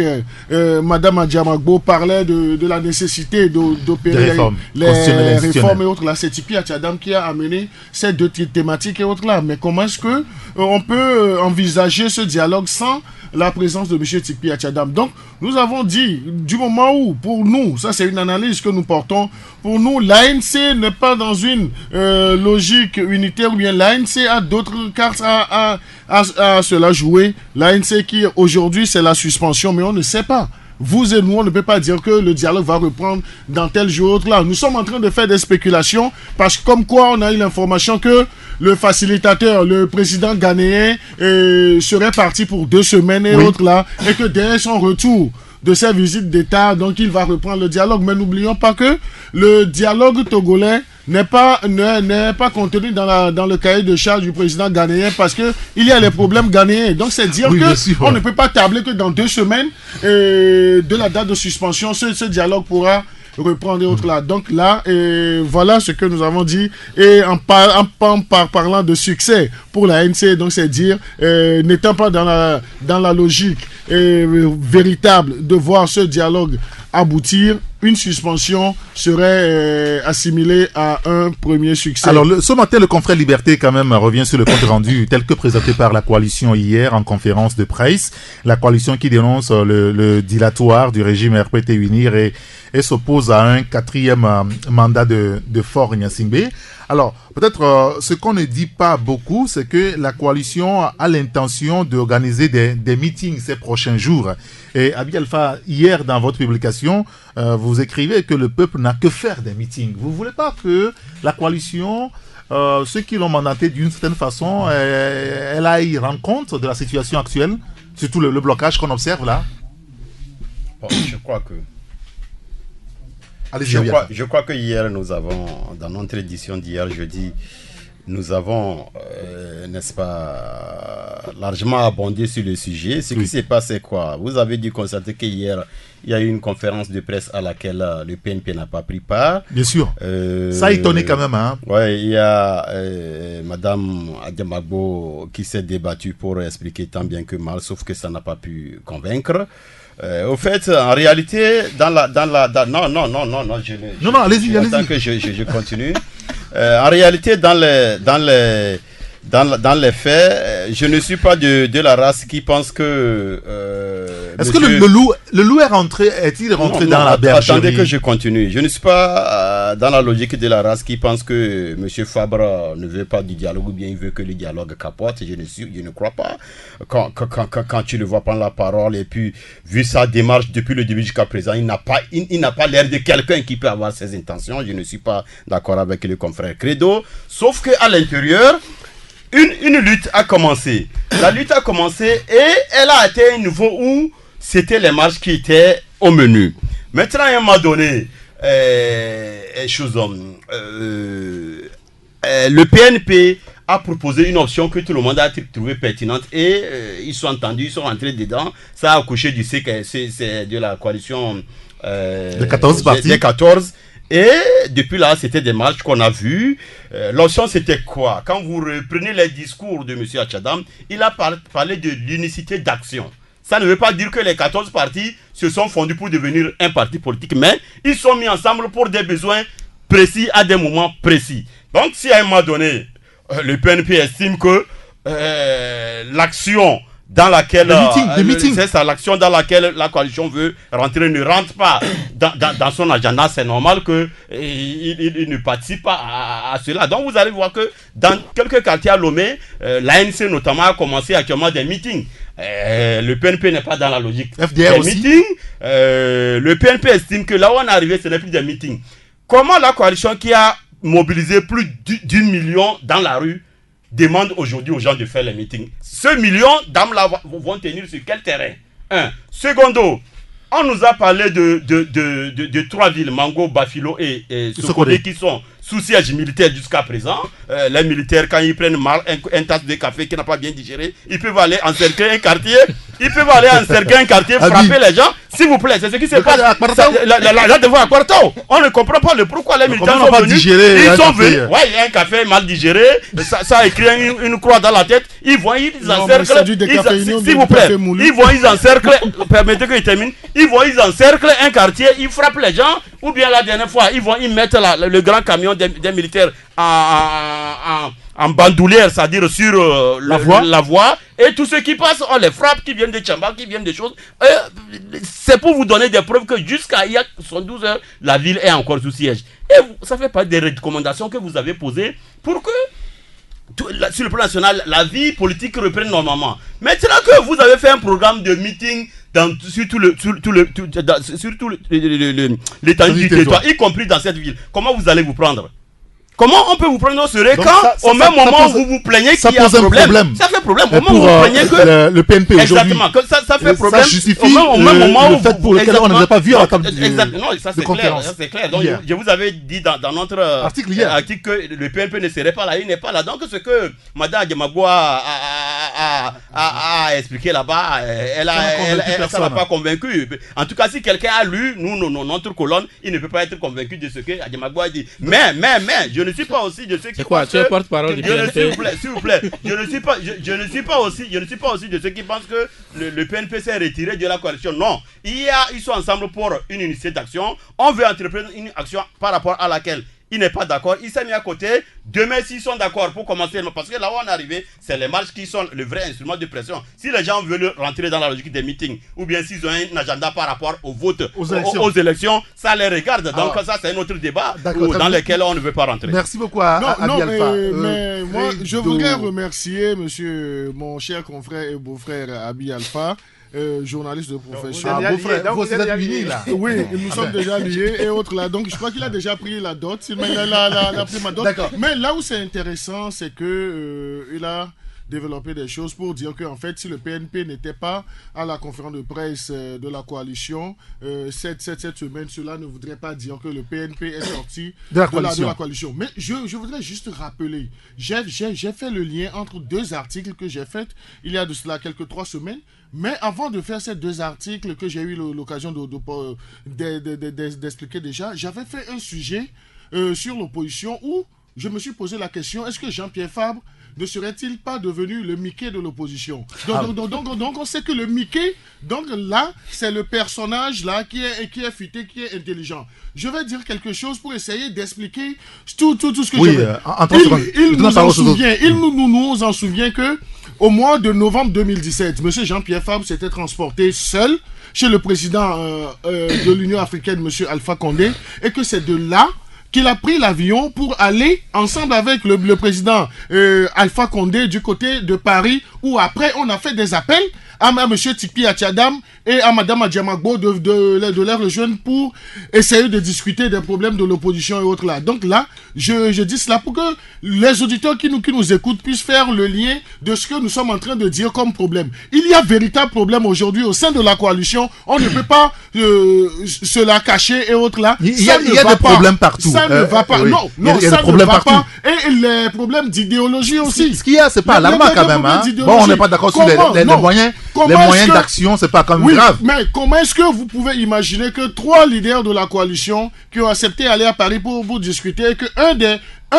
Speaker 3: Mme Adjamagbo parlaient de la nécessité d'opérer les réformes et autres là, c'est Tikpi Achadam qui a amené ces 2 thématiques et autres là. Mais comment est-ce que on peut envisager ce dialogue sans la présence de M. Tikpi Achadam? Donc, nous avons dit, du moment où, pour nous, ça c'est une analyse que nous portons, pour nous, l'ANC n'est pas dans une logique unitaire, ou bien l'ANC a d'autres caractères cartes à cela jouer. L'ANC qui aujourd'hui c'est la suspension, mais on ne sait pas. Vous et nous, on ne peut pas dire que le dialogue va reprendre dans tel jour ou là. Nous sommes en train de faire des spéculations parce que comme quoi on a eu l'information que le facilitateur, le président ghanéen serait parti pour 2 semaines et autres là, et que dès son retour de sa visite d'État, donc il va reprendre le dialogue. Mais n'oublions pas que le dialogue togolais n'est pas contenu dans le cahier de charge du président ghanéen parce que il y a les problèmes ghanéens. Donc c'est dire on ne peut pas tabler que dans 2 semaines de la date de suspension, ce dialogue pourra reprendre et autres là. Donc là, voilà ce que nous avons dit. Et en parlant de succès pour la ANC, donc c'est dire, n'étant pas dans la logique véritable de voir ce dialogue aboutir, une suspension serait assimilée à un premier succès.
Speaker 2: Alors, ce matin, le confrère Liberté, quand même, revient sur le compte rendu tel que présenté par la coalition hier en conférence de presse. La coalition qui dénonce le dilatoire du régime RPT Unir et s'oppose à un 4e mandat de Faure Gnassingbé. Alors, peut-être ce qu'on ne dit pas beaucoup, c'est que la coalition a l'intention d'organiser des meetings ces prochains jours. Et Abi Alpha, hier dans votre publication, vous écrivez que le peuple n'a que faire des meetings. Vous ne voulez pas que la coalition, ceux qui l'ont mandaté d'une certaine façon, elle aille rendre compte de la situation actuelle, surtout le blocage qu'on observe là?
Speaker 5: Bon, je crois que... Je crois que hier, nous avons, dans notre édition d'hier, jeudi, nous avons, n'est-ce pas, largement abondé sur le sujet. Ce qui s'est passé, quoi? Vous avez dû constater qu'hier, il y a eu une conférence de presse à laquelle le PNP n'a pas pris part.
Speaker 2: Bien sûr. Ça a étonné quand même, hein?
Speaker 5: Oui, il y a Madame Adiamagbo qui s'est débattue pour expliquer tant bien que mal, sauf que ça n'a pas pu convaincre. Au fait, en réalité, non,
Speaker 2: allez-y.
Speaker 5: Tant que je continue. En réalité, dans les faits, je ne suis pas de la race qui pense que...
Speaker 2: Est-ce que le loup est-il rentré dans la bergerie?
Speaker 5: Attendez que je continue. Je ne suis pas dans la logique de la race qui pense que M. Fabre ne veut pas du dialogue ou bien il veut que le dialogue capote. Je ne crois pas. Quand tu le vois prendre la parole et puis vu sa démarche depuis le début jusqu'à présent, il n'a pas l'air de quelqu'un qui peut avoir ses intentions. Je ne suis pas d'accord avec le confrère Credo. Sauf qu'à l'intérieur, une lutte a commencé. La lutte a commencé et elle a atteint un niveau où c'était les marches qui étaient au menu. Maintenant, à un moment donné, le PNP a proposé une option que tout le monde a trouvé pertinente et ils sont entendus, ils sont rentrés dedans. Ça a accouché du c'est de la coalition
Speaker 2: des 14 partis.
Speaker 5: Des 14. Et depuis là, c'était des marches qu'on a vues. L'option, c'était quoi? Quand vous reprenez les discours de M. Achadam, il a parlé de l'unicité d'action. Ça ne veut pas dire que les 14 partis se sont fondus pour devenir un parti politique, mais ils sont mis ensemble pour des besoins précis à des moments précis. Donc, si à un moment donné, le PNP estime que l'action dans laquelle l'action dans laquelle la coalition veut rentrer ne rentre pas dans son agenda, c'est normal que il ne participe pas à cela. Donc vous allez voir que dans quelques quartiers à Lomé, l'ANC notamment a commencé actuellement des meetings. Le PNP n'est pas dans la logique
Speaker 2: FDR
Speaker 5: des
Speaker 2: aussi.
Speaker 5: meetings. Le PNP estime que là où on est arrivé, ce n'est plus des meetings. Comment la coalition qui a mobilisé plus d'1 million dans la rue demande aujourd'hui aux gens de faire les meetings? Ce million d'âmes-là vont tenir sur quel terrain? Secondo, on nous a parlé de 3 villes, Mango, Bafilo et Sokodé, qui sont sous siège militaire jusqu'à présent. Les militaires, quand ils prennent mal un tasse de café qui n'a pas bien digéré, ils peuvent aller encercler un quartier. Frapper les gens. S'il vous plaît, c'est ce qui se passe. Là, devant à Quarto, on ne comprend pas le pourquoi les militaires sont venus. Ils sont venus. Ouais, il y a un café mal digéré. Ça a écrit une croix dans la tête. Ils vont, ils encerclent. S'il vous plaît, ils encerclent. Permettez que je termine. Ils encerclent un quartier. Ils frappent les gens. Ou bien la dernière fois, ils mettent le grand camion des militaires en bandoulière, c'est-à-dire sur la voie, et tous ceux qui passent, on les frappe, qui viennent de Tchamba, qui viennent des choses. C'est pour vous donner des preuves que jusqu'à il y a 72 heures, la ville est encore sous siège. Et ça fait pas des recommandations que vous avez posées pour que sur le plan national, la vie politique reprend normalement. Maintenant que vous avez fait un programme de meeting sur tout l'étendue du territoire, y compris dans cette ville, comment vous allez vous prendre? Comment on peut vous prendre au sérieux quand au même moment vous vous plaignez qu'il y a un problème? Ça fait problème. Au moment où vous plaignez que
Speaker 2: le PNP aujourd'hui.
Speaker 5: Exactement, que ça fait problème.
Speaker 2: Ça justifie
Speaker 5: au même moment
Speaker 2: le fait pour lequel on ne nous a pas vu à la table
Speaker 5: non, ça c'est clair. Ça c'est clair. Donc je vous avais dit dans notre article que le PNP ne serait pas là, il n'est pas là. Donc ce que Madame Diamagoua a expliqué là-bas, ça n'a pas convaincu. En tout cas, si quelqu'un a lu notre colonne, il ne peut pas être convaincu de ce que Diamagoua dit. Mais je ne suis pas aussi de ceux qui.
Speaker 4: C'est quoi? Tu es porte-parole du PNP?
Speaker 5: S'il vous plaît. Je ne suis pas aussi de ceux qui pensent que le PNP s'est retiré de la coalition. Non. Ils sont ensemble pour une unité d'action. On veut entreprendre une action par rapport à laquelle il n'est pas d'accord, il s'est mis à côté. Demain, s'ils sont d'accord pour commencer, parce que là où on est arrivé, c'est les marches qui sont le vrai instrument de pression. Si les gens veulent rentrer dans la logique des meetings, ou bien s'ils ont un agenda par rapport au vote, aux élections, ça les regarde. Donc ça, c'est un autre débat dans lequel on ne veut pas rentrer.
Speaker 2: Merci beaucoup à Abi Alpha.
Speaker 3: Mais moi, je voudrais remercier mon cher confrère et beau-frère Abi Alpha. Journaliste de profession.
Speaker 2: Vous êtes unis là.
Speaker 3: Oui, nous sommes déjà liés et autres là. Donc je crois qu'il a déjà pris la dot. Il a pris ma dot. Mais là où c'est intéressant, c'est que il a développer des choses pour dire que en fait si le PNP n'était pas à la conférence de presse de la coalition cette semaine, cela ne voudrait pas dire que le PNP est sorti de la coalition. Mais je voudrais juste rappeler, j'ai fait le lien entre deux articles que j'ai faits il y a de cela quelques 3 semaines. Mais avant de faire ces 2 articles que j'ai eu l'occasion d'expliquer déjà, j'avais fait un sujet sur l'opposition où je me suis posé la question, est-ce que Jean-Pierre Fabre ne serait-il pas devenu le Mickey de l'opposition? Donc on sait que le Mickey, donc là, c'est le personnage là qui est futé, qui est intelligent. Je vais dire quelque chose pour essayer d'expliquer tout ce que je veux. Il nous en souvient que au mois de novembre 2017, M. Jean-Pierre Fabre s'était transporté seul chez le président de l'Union africaine, M. Alpha Condé, et que c'est de là qu'il a pris l'avion pour aller ensemble avec le président Alpha Condé du côté de Paris, où après on a fait des appels à M. Tikpi Atiadam et à Mme Diamagbo de les rejoindre pour essayer de discuter des problèmes de l'opposition et autres là. Donc là, je dis cela pour que les auditeurs qui nous écoutent puissent faire le lien de ce que nous sommes en train de dire comme problème. Il y a véritable problème aujourd'hui au sein de la coalition. On ne peut pas se la cacher et autres là.
Speaker 2: Il y a des problèmes partout.
Speaker 3: Ça ne va pas. Non, ça ne va pas. Et les problèmes d'idéologie aussi.
Speaker 2: Ce qu'il y a, c'est pas alarmant quand même. Bon, on n'est pas d'accord sur les moyens. Les moyens d'action, c'est pas quand même grave.
Speaker 3: Mais comment est-ce que vous pouvez imaginer que 3 leaders de la coalition qui ont accepté d'aller à Paris pour discuter et que un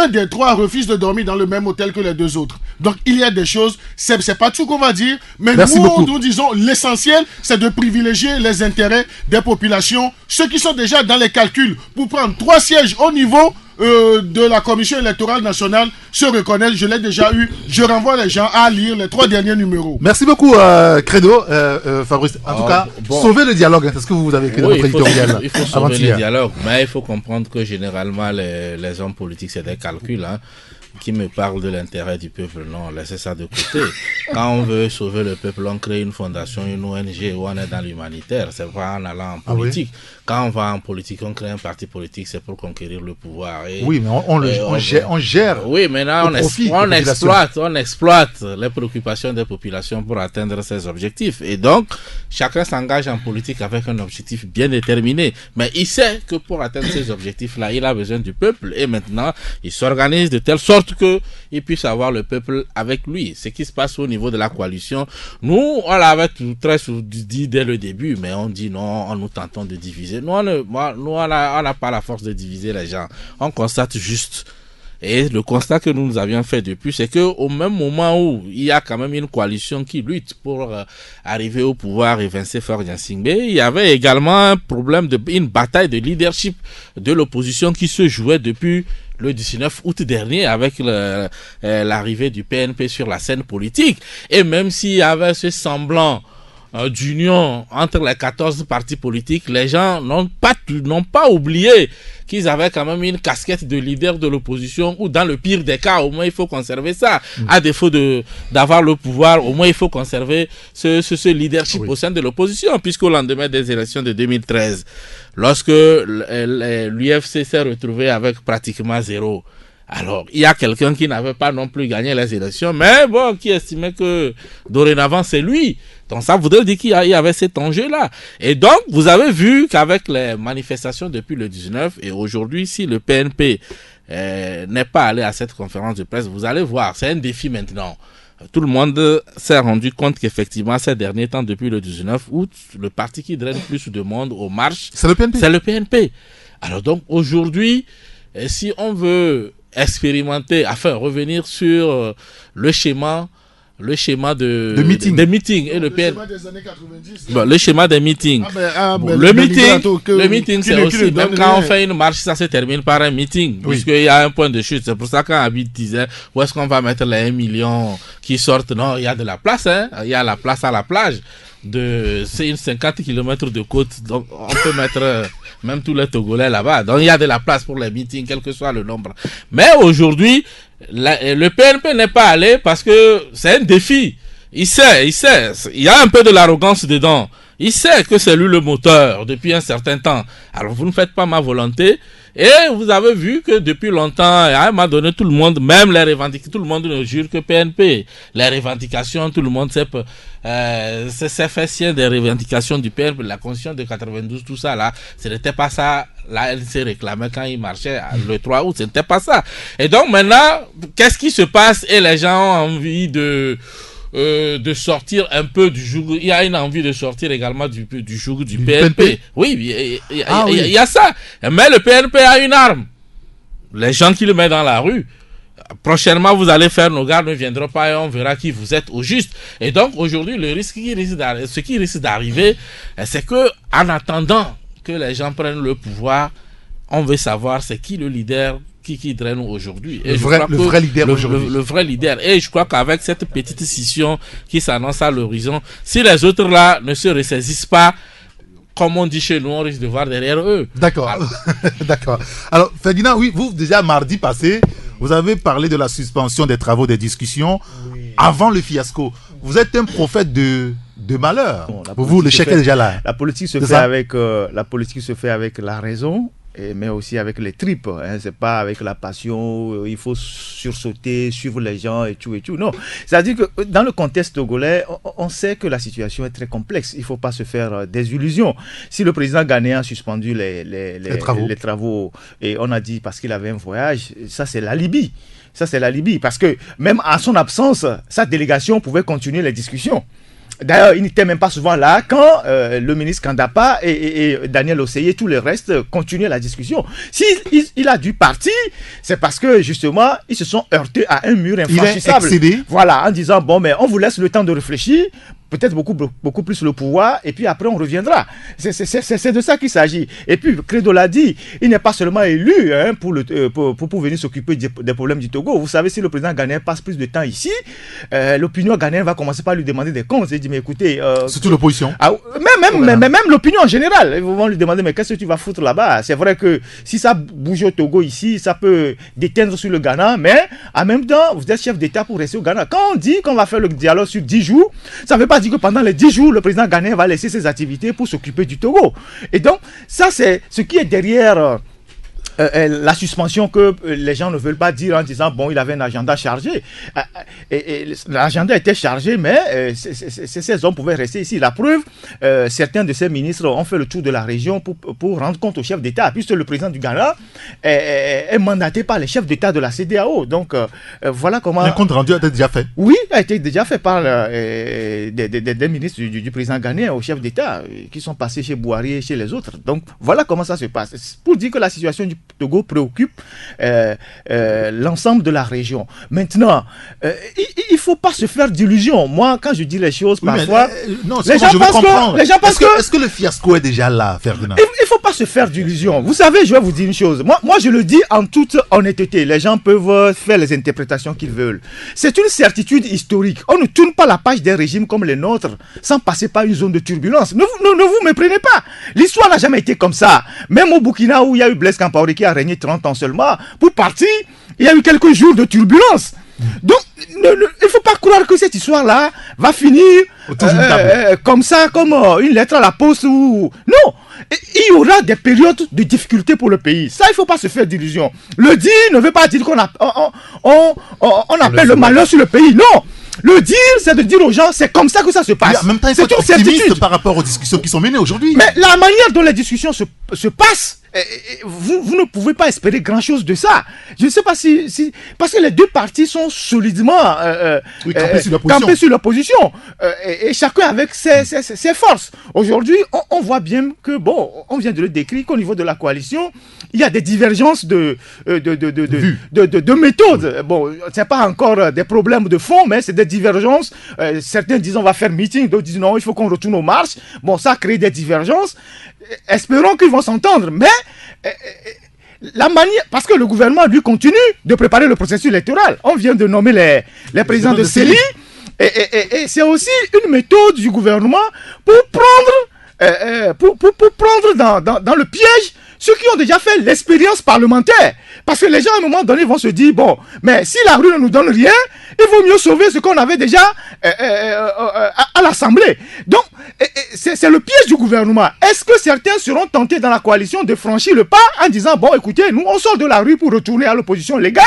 Speaker 3: des 3 refuse de dormir dans le même hôtel que les 2 autres? Donc il y a des choses, c'est pas tout qu'on va dire, mais nous disons l'essentiel, c'est de privilégier les intérêts des populations, ceux qui sont déjà dans les calculs pour prendre 3 sièges au niveau de la commission électorale nationale se reconnaissent. Je l'ai déjà eu. Je renvoie les gens à lire les 3 derniers numéros.
Speaker 2: Merci beaucoup, Credo, Fabrice. En tout cas, sauvez le dialogue. C'est ce que vous avez écrit dans votre éditorial.
Speaker 4: Il faut sauver le dialogue, mais il faut comprendre que généralement les hommes politiques, c'est des calculs. Qui me parle de l'intérêt du peuple, non, laissez ça de côté. Quand on veut sauver le peuple, on crée une fondation, une ONG où on est dans l'humanitaire, c'est pas en allant en politique. Quand on va en politique, on crée un parti politique, c'est pour conquérir le pouvoir. Et,
Speaker 2: oui, mais on gère.
Speaker 4: Oui, maintenant on exploite les préoccupations des populations pour atteindre ses objectifs. Et donc, chacun s'engage en politique avec un objectif bien déterminé. Mais il sait que pour atteindre ces objectifs-là, il a besoin du peuple. Et maintenant, il s'organise de telle sorte qu'il puisse avoir le peuple avec lui. Ce qui se passe au niveau de la coalition, nous, on l'avait très dit dès le début, mais on dit non, nous tentons de diviser. Nous, on n'a pas la force de diviser les gens. On constate juste. Et le constat que nous avions fait depuis, c'est que au même moment où il y a quand même une coalition qui lutte pour arriver au pouvoir et évincer Faure Gnassingbé, il y avait également un problème une bataille de leadership de l'opposition qui se jouait depuis le 19 août dernier avec l'arrivée du PNP sur la scène politique. Et même s'il y avait ce semblant
Speaker 9: d'union entre les 14 partis politiques, les gens n'ont pas oublié qu'ils avaient quand même une casquette de leader de l'opposition, ou dans le pire des cas, au moins il faut conserver ça. À défaut d'avoir le pouvoir, au moins il faut conserver ce leadership au sein de l'opposition, puisqu'au lendemain des élections de 2013, lorsque l'UFC s'est retrouvé avec pratiquement zéro, alors, il y a quelqu'un qui n'avait pas non plus gagné les élections, mais bon, qui estimait que dorénavant c'est lui. Donc ça voudrait dire qu'il y avait cet enjeu-là. Et donc, vous avez vu qu'avec les manifestations depuis le 19, et aujourd'hui, si le PNP n'est pas allé à cette conférence de presse, vous allez voir, c'est un défi maintenant. Tout le monde s'est rendu compte qu'effectivement, ces derniers temps, depuis le 19 août, le parti qui draine plus de monde aux marches, c'est le PNP. Alors donc, aujourd'hui, si on veut expérimenter, enfin revenir sur le schéma de meeting et le schéma des années 90. Bon, le schéma des meetings. Le meeting c'est aussi, même quand on fait une marche, ça se termine par un meeting, puisqu'il y a un point de chute. C'est pour ça quand Abid disait, où est-ce qu'on va mettre les 1 million qui sortent? Non, il y a de la place, hein. Il y a la place à la plage. C'est une 50 km de côte, donc on peut mettre même tous les Togolais là-bas. Donc il y a de la place pour les meetings, quel que soit le nombre. Mais aujourd'hui, le PNP n'est pas allé parce que c'est un défi. Il sait, il y a un peu de l'arrogance dedans. Il sait que c'est lui le moteur depuis un certain temps. Alors vous ne faites pas ma volonté. Et vous avez vu que depuis longtemps, à un moment donné, tout le monde, même les revendications, tout le monde ne jure que PNP. Les revendications, tout le monde s'est fait sien des revendications du PNP, la Constitution de 92, tout ça là. Ce n'était pas ça. La LC réclamait quand il marchait le 3 août, ce n'était pas ça. Et donc maintenant, qu'est-ce qui se passe? Et les gens ont envie de sortir un peu du joug. Il y a une envie de sortir également du joug du PNP. Oui, il y a ça. Mais le PNP a une arme. Les gens qui le mettent dans la rue, prochainement vous allez faire nos gardes ne viendront pas et on verra qui vous êtes au juste. Et donc aujourd'hui, ce qui risque d'arriver, c'est que en attendant que les gens prennent le pouvoir, on veut savoir c'est qui le leader qui draine aujourd'hui.
Speaker 2: Le vrai leader aujourd'hui.
Speaker 9: Le vrai leader. Et je crois qu'avec cette petite scission qui s'annonce à l'horizon, si les autres là ne se ressaisissent pas, comme on dit chez nous, on risque de voir derrière eux.
Speaker 2: D'accord. D'accord. Alors, Ferdinand, oui, vous, déjà mardi passé, vous avez parlé de la suspension des travaux des discussions avant le fiasco. Vous êtes un prophète de malheur. Bon, pour vous, le chèque est déjà là.
Speaker 6: La politique se fait avec la raison. Mais aussi avec les tripes, hein. C'est pas avec la passion, il faut sursauter, suivre les gens et tout. Non, c'est-à-dire que dans le contexte togolais, on sait que la situation est très complexe. Il faut pas se faire des illusions. Si le président ghanéen a suspendu les travaux et on a dit parce qu'il avait un voyage, ça c'est l'alibi. Parce que même en son absence, sa délégation pouvait continuer les discussions. D'ailleurs, il n'était même pas souvent là quand le ministre Kandapa et Daniel Oseye, tout le reste, continuaient la discussion. S'il a dû partir, c'est parce que justement, ils se sont heurtés à un mur infranchissable.
Speaker 2: Il est excédé.
Speaker 6: Voilà, en disant, bon, mais on vous laisse le temps de réfléchir, peut-être beaucoup plus le pouvoir, et puis après on reviendra. C'est de ça qu'il s'agit. Et puis, Credo l'a dit, il n'est pas seulement élu pour venir s'occuper des problèmes du Togo. Vous savez, si le président ghanéen passe plus de temps ici, l'opinion ghanéenne va commencer par lui demander des comptes. Il dit, mais écoutez...
Speaker 2: surtout l'opposition.
Speaker 6: Même l'opinion en général. Ils vont lui demander, mais qu'est-ce que tu vas foutre là-bas? C'est vrai que si ça bouge au Togo ici, ça peut déteindre sur le Ghana, mais en même temps, vous êtes chef d'État pour rester au Ghana. Quand on dit qu'on va faire le dialogue sur 10 jours, ça ne veut pas dire que pendant les 10 jours, le président ghanéen va laisser ses activités pour s'occuper du Togo. Et donc, ça, c'est ce qui est derrière la suspension que les gens ne veulent pas dire en disant, bon, il avait un agenda chargé. Et l'agenda était chargé, mais ces hommes pouvaient rester ici. La preuve, certains de ces ministres ont fait le tour de la région pour rendre compte au chef d'État, puisque le président du Ghana est mandaté par les chefs d'État de la CEDEAO. Donc, voilà comment...
Speaker 2: Un compte rendu a été déjà fait.
Speaker 6: Oui, a été déjà fait par des ministres du président ghanéen au chef d'État qui sont passés chez Bouhari et chez les autres. Donc, voilà comment ça se passe. Pour dire que la situation Togo préoccupe l'ensemble de la région. Maintenant, il ne faut pas se faire d'illusions. Moi, quand je dis les choses, parfois, les gens pensent que...
Speaker 2: Est-ce que le fiasco est déjà là, Ferdinand?
Speaker 6: Il ne faut pas se faire d'illusions. Vous savez, je vais vous dire une chose. Moi, je le dis en toute honnêteté. Les gens peuvent faire les interprétations qu'ils veulent. C'est une certitude historique. On ne tourne pas la page des régimes comme les nôtres sans passer par une zone de turbulence. Ne vous méprenez pas. L'histoire n'a jamais été comme ça. Même au Burkina, où il y a eu Blaise Compaoré qui a régné 30 ans seulement, pour partir, il y a eu quelques jours de turbulence. Donc, il ne faut pas croire que cette histoire-là va finir comme ça, comme une lettre à la poste. Non, il y aura des périodes de difficulté pour le pays. Ça, il ne faut pas se faire d'illusions. Le dire ne veut pas dire qu'on appelle le malheur sur le pays. Non. Le dire, c'est de dire aux gens, c'est comme ça que ça se passe.
Speaker 2: En même temps, il faut être optimiste par rapport aux discussions qui sont menées aujourd'hui.
Speaker 6: Mais la manière dont les discussions se passent, vous ne pouvez pas espérer grand-chose de ça. Je ne sais pas si parce que les deux partis sont solidement campés sur l'opposition. Et chacun avec ses forces. Aujourd'hui, on voit bien que, bon, on vient de le décrire, qu'au niveau de la coalition, il y a des divergences de méthodes. Bon, ce n'est pas encore des problèmes de fond, mais c'est des divergences. Certains disent on va faire meeting, d'autres disent non, il faut qu'on retourne aux marches. Bon, ça crée des divergences. Espérons qu'ils vont s'entendre, mais la manière, parce que le gouvernement lui continue de préparer le processus électoral. On vient de nommer les présidents de CELI, et c'est aussi une méthode du gouvernement pour prendre dans le piège ceux qui ont déjà fait l'expérience parlementaire. Parce que les gens, à un moment donné, vont se dire, bon, mais si la rue ne nous donne rien, il vaut mieux sauver ce qu'on avait déjà à l'Assemblée. Donc, c'est le piège du gouvernement. Est-ce que certains seront tentés dans la coalition de franchir le pas en disant, bon, écoutez, nous, on sort de la rue pour retourner à l'opposition légale?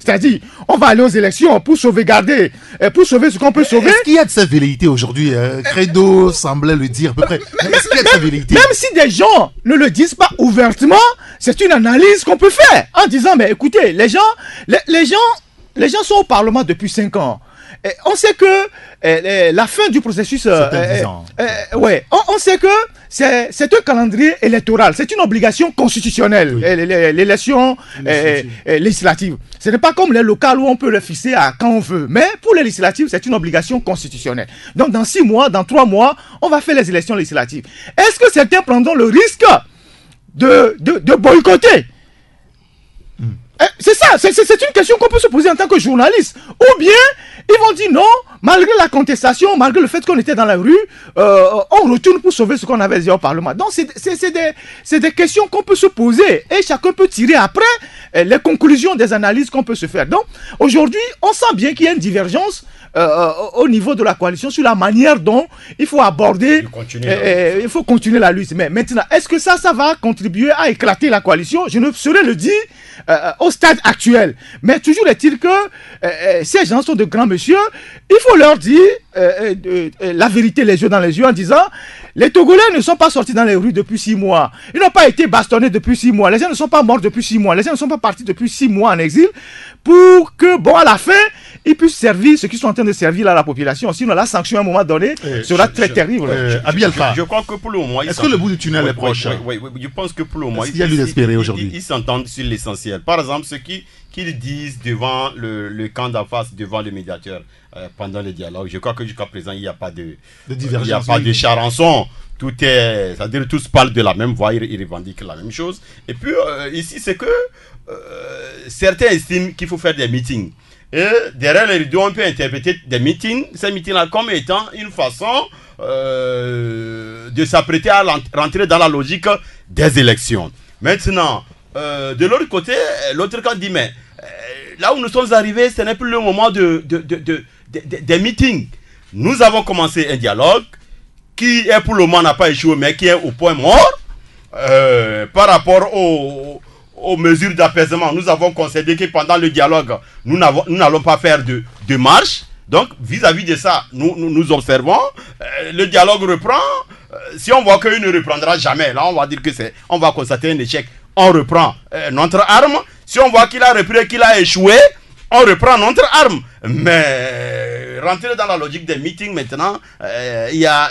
Speaker 6: C'est-à-dire, on va aller aux élections pour sauvegarder, pour sauver ce qu'on peut sauver.
Speaker 2: Est-ce qu'il y a de sa velléité aujourd'hui? Credo semblait le dire à peu près. Est-ce qu'il y a de sa velléité?
Speaker 6: Même si des gens ne le disent pas ouvertement, c'est une analyse qu'on peut faire en disant, mais écoutez, les gens sont au Parlement depuis 5 ans. Et on sait que la fin du processus... on sait que c'est un calendrier électoral. C'est une obligation constitutionnelle, oui. L'élection législative. Ce n'est pas comme les locales où on peut le fixer à quand on veut. Mais pour les législatives, c'est une obligation constitutionnelle. Donc dans 6 mois, dans 3 mois, on va faire les élections législatives. Est-ce que certains prendront le risque de boycotter? C'est ça, c'est une question qu'on peut se poser en tant que journaliste. Ou bien, ils vont dire non, malgré la contestation, malgré le fait qu'on était dans la rue, on retourne pour sauver ce qu'on avait dit au Parlement. Donc, c'est des questions qu'on peut se poser et chacun peut tirer après les conclusions des analyses qu'on peut se faire. Donc, aujourd'hui, on sent bien qu'il y a une divergence au niveau de la coalition sur la manière dont il faut aborder, il faut continuer la lutte. Mais maintenant, est-ce que ça va contribuer à éclater la coalition? Je ne saurais le dire au stade actuel. Mais toujours est-il que ces gens sont de grands messieurs. Il faut leur dire la vérité les yeux dans les yeux en disant les Togolais ne sont pas sortis dans les rues depuis 6 mois. Ils n'ont pas été bastonnés depuis 6 mois. Les gens ne sont pas morts depuis 6 mois. Les gens ne sont pas partis depuis 6 mois en exil pour que, bon, à la fin, ils puissent servir ce qu'ils sont en train de servir à la population. Sinon, la sanction à un moment donné sera très terrible.
Speaker 5: Je crois que pour le moment...
Speaker 2: Est-ce que le bout du tunnel est proche?
Speaker 5: Oui, je pense que pour le moment...
Speaker 2: Il y a lieu d'espérer aujourd'hui.
Speaker 5: Ils s'entendent sur l'essentiel. Par exemple, ce qu'ils disent devant le camp d'en face, devant le médiateur, pendant le dialogue. Je crois que jusqu'à présent, il n'y a pas de divergence. Il n'y a pas de charançon. C'est-à-dire tous parlent de la même voix, ils revendiquent la même chose. Et puis, ici, c'est que certains estiment qu'il faut faire des meetings. Et derrière les rideaux, on peut interpréter ces meetings-là comme étant une façon de s'apprêter à rentrer dans la logique des élections. Maintenant, de l'autre côté, l'autre camp dit, mais là où nous sommes arrivés, ce n'est plus le moment des meetings. Nous avons commencé un dialogue qui, pour le moment, n'a pas échoué, mais qui est au point mort par rapport aux mesures d'apaisement. Nous avons concédé que pendant le dialogue, nous n'allons pas faire de marche. Donc, vis-à-vis de ça, nous observons. Le dialogue reprend. Si on voit qu'il ne reprendra jamais, là, on va dire que on va constater un échec. On reprend notre arme. Si on voit qu'il a repris, qu'il a échoué, on reprend notre arme. Mais rentrer dans la logique des meetings maintenant, il y a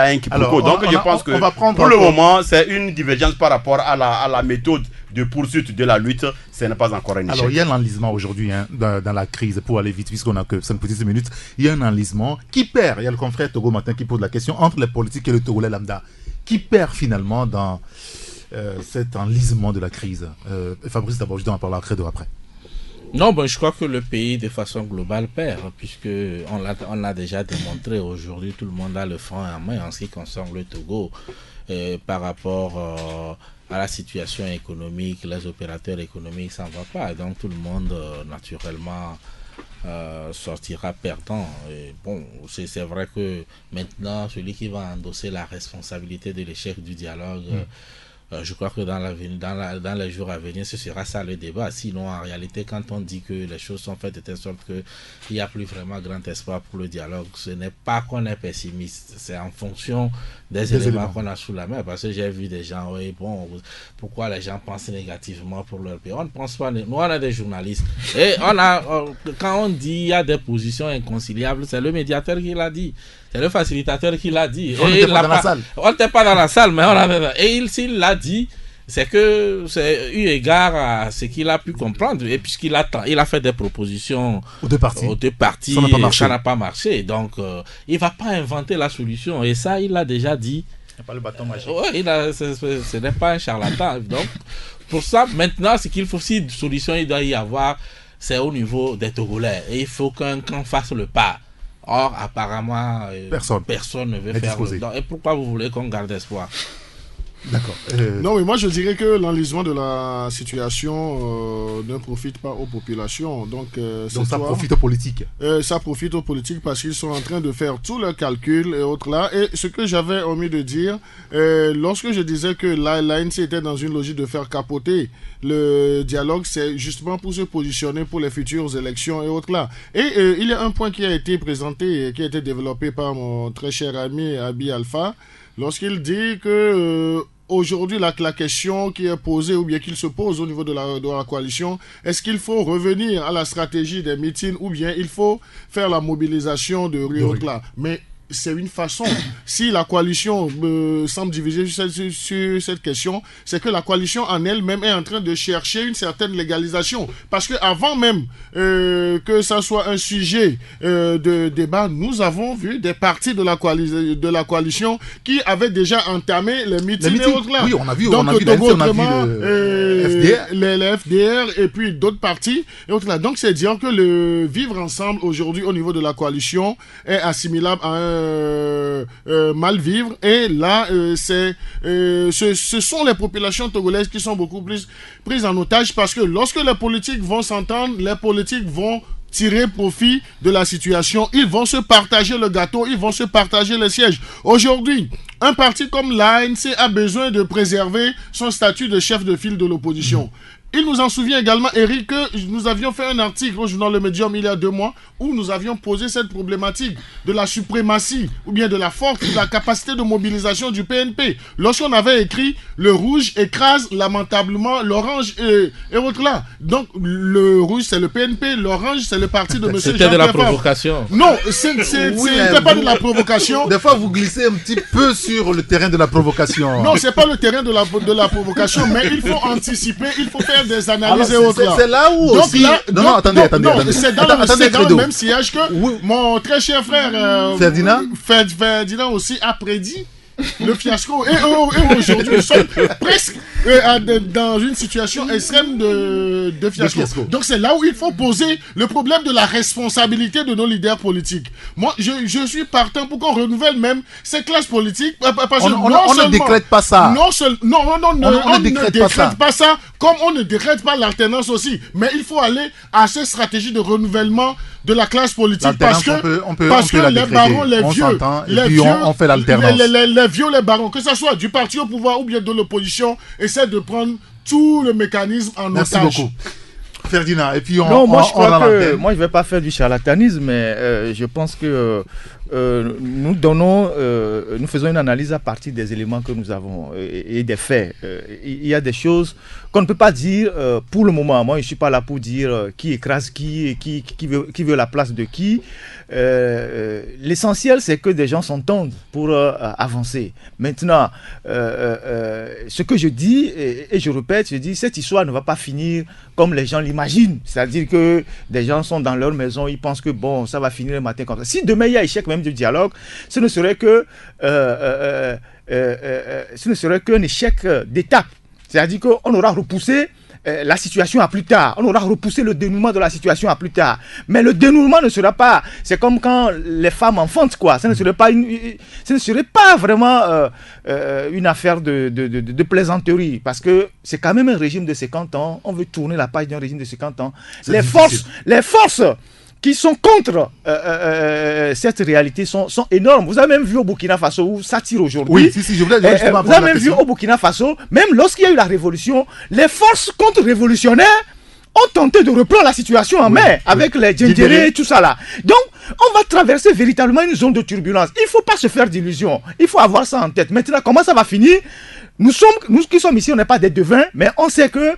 Speaker 5: un quiproquo. Donc je pense que pour le moment, c'est une divergence par rapport à la méthode de poursuite de la lutte, ce n'est pas encore un échec.
Speaker 2: Alors, il y a un enlisement aujourd'hui dans la crise, pour aller vite, puisqu'on n'a que 5 petites minutes. Il y a un enlisement qui perd. Il y a le confrère Togo Matin qui pose la question entre les politiques et le Togolais lambda. Qui perd finalement dans cet enlisement de la crise? Fabrice, d'abord, je dois en parler après.
Speaker 9: Non, je crois que le pays, de façon globale, perd, puisque on l'a déjà démontré aujourd'hui. Tout le monde a le front en main en ce qui concerne le Togo par rapport à la situation économique. Les opérateurs économiques, ça ne va pas. Et donc, tout le monde, naturellement, sortira perdant. Et c'est vrai que maintenant, celui qui va endosser la responsabilité de l'échec du dialogue... je crois que dans les jours à venir, ce sera ça le débat. Sinon, en réalité, quand on dit que les choses sont faites de telle sorte qu'il n'y a plus vraiment grand espoir pour le dialogue, ce n'est pas qu'on est pessimiste, c'est en fonction des éléments qu'on a sous la main. Parce que j'ai vu des gens, pourquoi les gens pensent négativement pour leur pays? On ne pense pas, nous on est des journalistes. Et quand on dit qu'il y a des positions inconciliables, c'est le médiateur qui l'a dit. C'est le facilitateur qui l'a dit.
Speaker 2: On n'était pas dans la salle.
Speaker 9: On n'était pas dans la salle, mais s'il l'a dit, c'est que c'est eu égard à ce qu'il a pu comprendre. Et puisqu'il a fait des propositions aux deux parties, ça n'a pas marché. Donc, il ne va pas inventer la solution. Et ça, il l'a déjà dit.
Speaker 6: Il n'y a pas le bâton magique.
Speaker 9: Ce n'est pas un charlatan. Donc, pour ça, maintenant, ce qu'il faut, si une solution il doit y avoir, c'est au niveau des Togolais. Et il faut qu'un camp fasse le pas. Or, apparemment, personne ne veut faire le don. Et pourquoi vous voulez qu'on garde espoir?
Speaker 3: D'accord. Non, mais moi je dirais que l'enlisement de la situation ne profite pas aux populations. Donc
Speaker 2: ça profite aux politiques.
Speaker 3: Ça profite aux politiques parce qu'ils sont en train de faire tous leurs calculs et autres là. Et ce que j'avais omis de dire, lorsque je disais que l'ANC était dans une logique de faire capoter le dialogue, c'est justement pour se positionner pour les futures élections et autres là. Et il y a un point qui a été présenté et qui a été développé par mon très cher ami Abi Alpha, lorsqu'il dit que aujourd'hui, la question qui est posée ou bien qu'il se pose au niveau de la coalition, est-ce qu'il faut revenir à la stratégie des meetings ou bien il faut faire la mobilisation de Rio là? Mais c'est une façon. Si la coalition semble divisée sur cette question, c'est que la coalition en elle-même est en train de chercher une certaine légalisation. Parce que avant même que ça soit un sujet de débat, nous avons vu des partis de la coalition qui avaient déjà entamé les meetings et autres là.
Speaker 2: Oui, on a vu,
Speaker 3: donc,
Speaker 2: on a vu
Speaker 3: le FDR. Les FDR et puis d'autres partis et autres là. Donc c'est dire que le vivre ensemble aujourd'hui au niveau de la coalition est assimilable à un mal vivre, et là ce sont les populations togolaises qui sont beaucoup plus prises en otage, parce que lorsque les politiques vont s'entendre, les politiques vont tirer profit de la situation, ils vont se partager le gâteau, ils vont se partager les sièges. Aujourd'hui, un parti comme l'ANC a besoin de préserver son statut de chef de file de l'opposition. Il nous en souvient également, Eric, que nous avions fait un article au journal Le Médium il y a 2 mois où nous avions posé cette problématique de la suprématie ou bien de la force, de la capacité de mobilisation du PNP. Lorsqu'on avait écrit « Le rouge écrase lamentablement l'orange et autres là ». Donc le rouge c'est le PNP, l'orange c'est le parti de M. Jean-Pierre
Speaker 9: C'était de la provocation.
Speaker 3: Non, c'était pas de la provocation.
Speaker 2: Des fois vous glissez un petit peu sur le terrain de la provocation.
Speaker 3: Non, c'est pas le terrain de la provocation, mais il faut anticiper, il faut faire des analyses et autres.
Speaker 2: C'est là où
Speaker 3: donc,
Speaker 2: aussi...
Speaker 3: Là,
Speaker 2: non, attendez.
Speaker 3: C'est dans le même sillage que mon très cher frère Ferdinand aussi a prédit le fiasco. Et aujourd'hui, nous sommes presque dans une situation extrême de fiasco. Donc c'est là où il faut poser le problème de la responsabilité de nos leaders politiques. Moi, je suis partant pour qu'on renouvelle même ces classes politiques. Parce
Speaker 2: on ne décrète pas ça.
Speaker 3: On ne décrète pas ça, comme on ne décrète pas l'alternance aussi. Mais il faut aller à cette stratégie de renouvellement de la classe politique, parce que les barons, les vieux, les barons, que ce soit du parti au pouvoir ou bien de l'opposition, essaient de prendre tout le mécanisme en otage.
Speaker 2: Merci beaucoup. Ferdinand, et puis
Speaker 6: moi je ne vais pas faire du charlatanisme, mais je pense que nous faisons une analyse à partir des éléments que nous avons et des faits. Il y a des choses qu'on ne peut pas dire pour le moment. Moi, je ne suis pas là pour dire qui écrase qui et qui veut la place de qui. L'essentiel, c'est que des gens s'entendent pour avancer. Maintenant, ce que je dis, et je répète, je dis, cette histoire ne va pas finir comme les gens l'imaginent. C'est-à-dire que des gens sont dans leur maison, ils pensent que bon, ça va finir le matin comme ça. Si demain il y a échec même du dialogue, ce ne serait que qu'un échec d'étape. C'est-à-dire qu'on aura repoussé la situation à plus tard. On aura repoussé le dénouement de la situation à plus tard. Mais le dénouement ne sera pas... C'est comme quand les femmes enfantent, quoi. Ce ne serait pas vraiment une affaire de plaisanterie. Parce que c'est quand même un régime de 50 ans. On veut tourner la page d'un régime de 50 ans. Les forces qui sont contre cette réalité sont énormes. Vous avez même vu au Burkina Faso où ça tire aujourd'hui.
Speaker 2: Oui, si, je voulais justement
Speaker 6: vous avez même vu au Burkina Faso, même lorsqu'il y a eu la révolution, les forces contre-révolutionnaires ont tenté de reprendre la situation en main avec les Djendjéré et tout ça là. Donc, on va traverser véritablement une zone de turbulence. Il ne faut pas se faire d'illusions. Il faut avoir ça en tête. Maintenant, comment ça va finir ? Nous qui sommes ici, on n'est pas des devins, mais on sait que,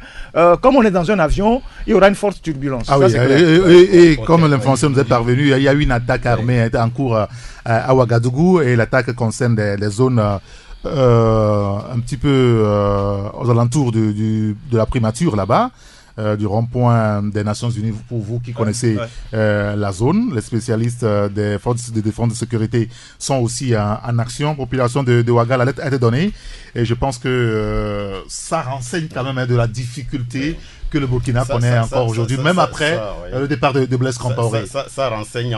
Speaker 6: comme on est dans un avion, il y aura une forte turbulence.
Speaker 2: Ah ça, oui, et comme l'information nous est parvenue, il y a eu une attaque armée en cours à Ouagadougou, et l'attaque concerne les zones un petit peu aux alentours de la primature là-bas. Du rond-point des Nations Unies, pour vous qui connaissez la zone. Les spécialistes des forces de défense de sécurité sont aussi en action. Population de Ouaga, la lettre a été donnée. Et je pense que ça renseigne quand même de la difficulté que le Burkina connaît encore aujourd'hui, même après le départ de Blaise Compaoré.
Speaker 5: Ça renseigne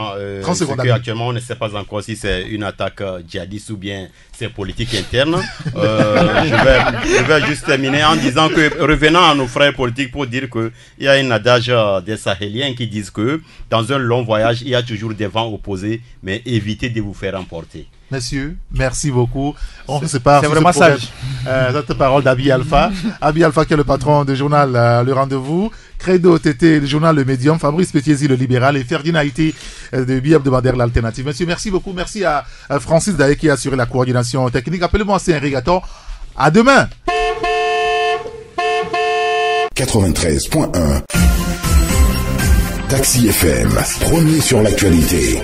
Speaker 5: actuellement on ne sait pas encore si c'est une attaque djihadiste ou bien c'est politique interne. Je vais juste terminer en disant que, revenant à nos frères politiques, pour dire qu'il y a un adage des Sahéliens qui disent que dans un long voyage, il y a toujours des vents opposés, mais évitez de vous faire emporter.
Speaker 2: Messieurs, merci beaucoup. On se sépare.
Speaker 6: C'est vraiment sage.
Speaker 2: Cette parole d'Abi Alpha. Abi Alpha qui est le patron du journal Le Rendez-vous. Credo Tété, le journal Le Médium. Fabrice Pétiesi, le libéral. Et Ferdinand Haïté de Biab de Bader, l'alternative. Messieurs, merci beaucoup. Merci à Francis Daé qui a assuré la coordination technique. Appelez-moi c'est Henri Gaton. À demain.
Speaker 1: 93.1 Taxi FM, premier sur l'actualité.